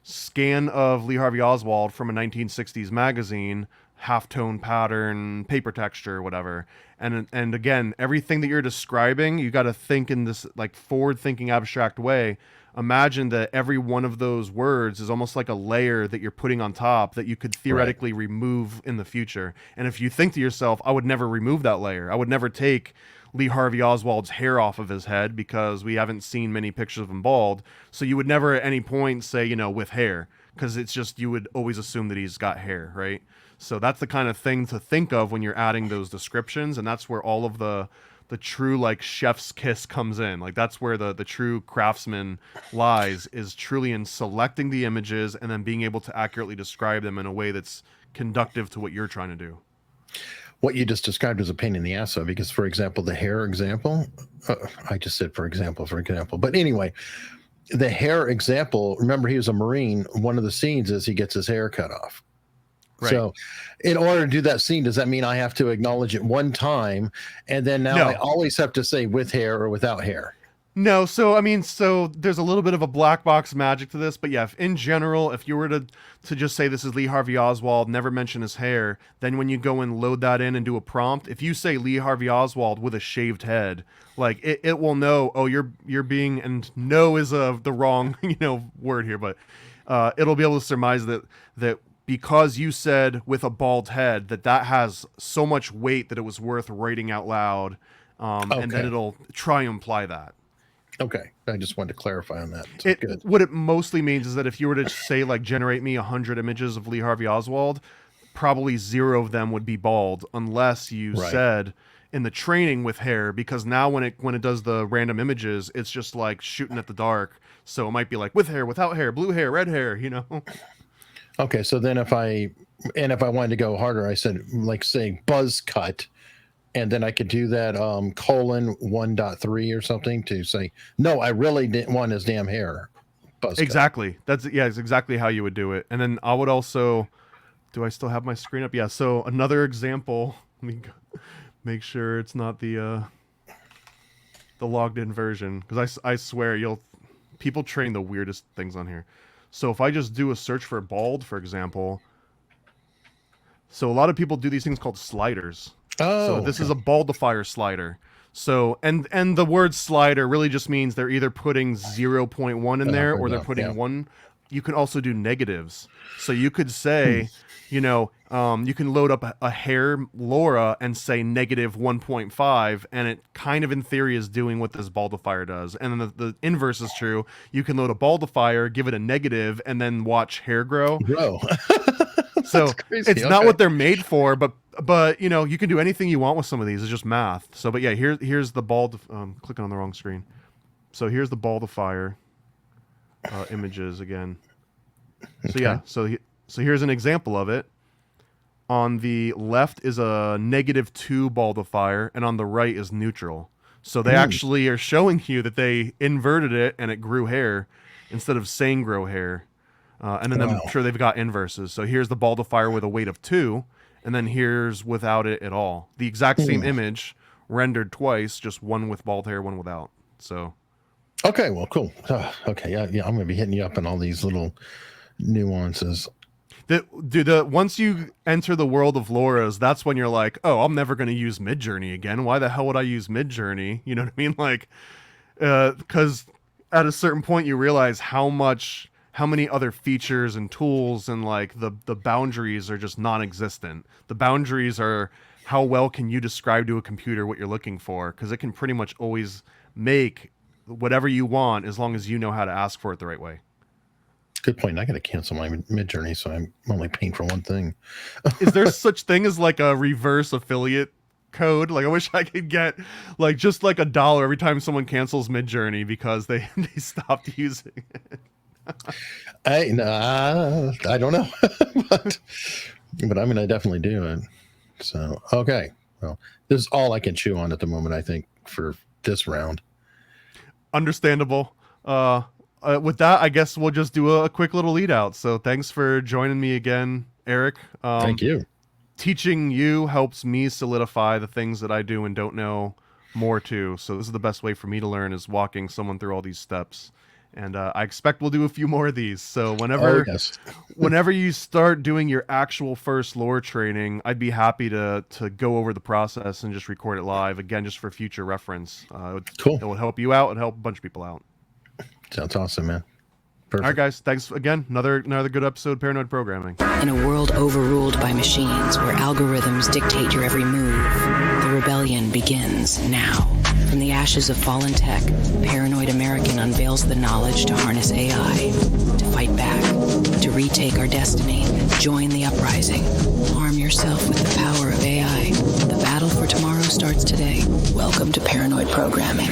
scan of Lee Harvey Oswald from a 1960s magazine, halftone pattern, paper texture, whatever. And again, everything that you're describing, you got to think in this like forward-thinking abstract way. Imagine that every one of those words is almost like a layer that you're putting on top that you could theoretically remove in the future. And if you think to yourself, I would never remove that layer. I would never take Lee Harvey Oswald's hair off of his head, because we haven't seen many pictures of him bald. So you would never at any point say, with hair, because it's just, you would always assume that he's got hair, right? So that's the kind of thing to think of when you're adding those descriptions, and that's where all of the true like chef's kiss comes in. Like that's where the true craftsman lies, is truly in selecting the images and then being able to accurately describe them in a way that's conductive to what you're trying to do. What you just described was a pain in the ass, though, because, for example, the hair example, I just said for example, but anyway, the hair example, remember he was a Marine. One of the scenes is he gets his hair cut off. Right. So in order to do that scene, does that mean I have to acknowledge it one time, and then now I always have to say with hair or without hair? No. So, so there's a little bit of a black box magic to this, but yeah, in general, if you were to just say this is Lee Harvey Oswald, never mention his hair, then when you go and load that in and do a prompt, if you say Lee Harvey Oswald with a shaved head, like it will know, oh, you're being, and no is the wrong, word here, but it'll be able to surmise that because you said with a bald head, that has so much weight that it was worth writing out loud, and then it'll try and imply that. Okay, I just wanted to clarify on that. So what it mostly means is that if you were to say, like, generate me 100 images of Lee Harvey Oswald, probably 0 of them would be bald, unless you said in the training with hair, because now when it does the random images, it's just like shooting at the dark. So it might be like with hair, without hair, blue hair, red hair, Okay, so then if I wanted to go harder, I said, like, say buzz cut, and then I could do that colon 1.3 or something to say, no, I really didn't want his damn hair. Buzz exactly. Cut. It's exactly how you would do it. And then I would also, do I still have my screen up? Yeah. So another example. Let me make sure it's not the logged in version, because I swear people train the weirdest things on here. So if I just do a search for bald, for example, so a lot of people do these things called sliders. Oh, so this is a baldifier slider. So, and the word slider really just means they're either putting 0.1 in there, or they're putting 1 you can also do negatives. So you could say, you can load up a hair LoRa and say negative 1.5, and it kind of in theory is doing what this baldifier does. And then the inverse is true. You can load a baldifier, give it a negative, and then watch hair grow. So it's not what they're made for, but you can do anything you want with some of these. It's just math. So, but yeah, here's the clicking on the wrong screen. So here's the baldifier images again. So yeah, so here's an example of it. On the left is a -2 baldifier, and on the right is neutral. So they actually are showing you that they inverted it and it grew hair instead of saying grow hair. And then I'm sure they've got inverses. So here's the baldifier with a weight of 2, and then here's without it at all. The exact same image rendered twice, just one with bald hair, one without. So. Okay, well, cool. Okay, yeah, I'm going to be hitting you up on all these little nuances. Once you enter the world of LoRa's, that's when you're like, oh, I'm never going to use Midjourney again. Why the hell would I use Midjourney? You know what I mean? Like, because at a certain point you realize how many other features and tools and like the boundaries are just non-existent. The boundaries are how well can you describe to a computer what you're looking for, because it can pretty much always make whatever you want as long as you know how to ask for it the right way. Good point. I got to cancel my Midjourney, so I'm only paying for one thing. Is there such thing as like a reverse affiliate code? Like, I wish I could get like just like $1 every time someone cancels Midjourney because they stopped using it. I don't know, but I'm going to definitely do it. So, okay. Well, this is all I can chew on at the moment, I think, for this round. Understandable. With that, I guess we'll just do a quick little lead out. So thanks for joining me again, Eric. Thank you. Teaching you helps me solidify the things that I do and don't know more to. So this is the best way for me to learn, is walking someone through all these steps. And I expect we'll do a few more of these. So whenever you start doing your actual first LoRa training, I'd be happy to go over the process and just record it live, again, just for future reference. Cool. It will help you out and help a bunch of people out. Sounds awesome, man. Perfect. All right, guys. Thanks again. Another good episode of Paranoid Programming. In a world overruled by machines where algorithms dictate your every move, the rebellion begins now. From the ashes of fallen tech, Paranoid American unveils the knowledge to harness AI, to fight back, to retake our destiny. Join the uprising. Arm yourself with the power of AI. The battle for tomorrow starts today. Welcome to Paranoid Programming.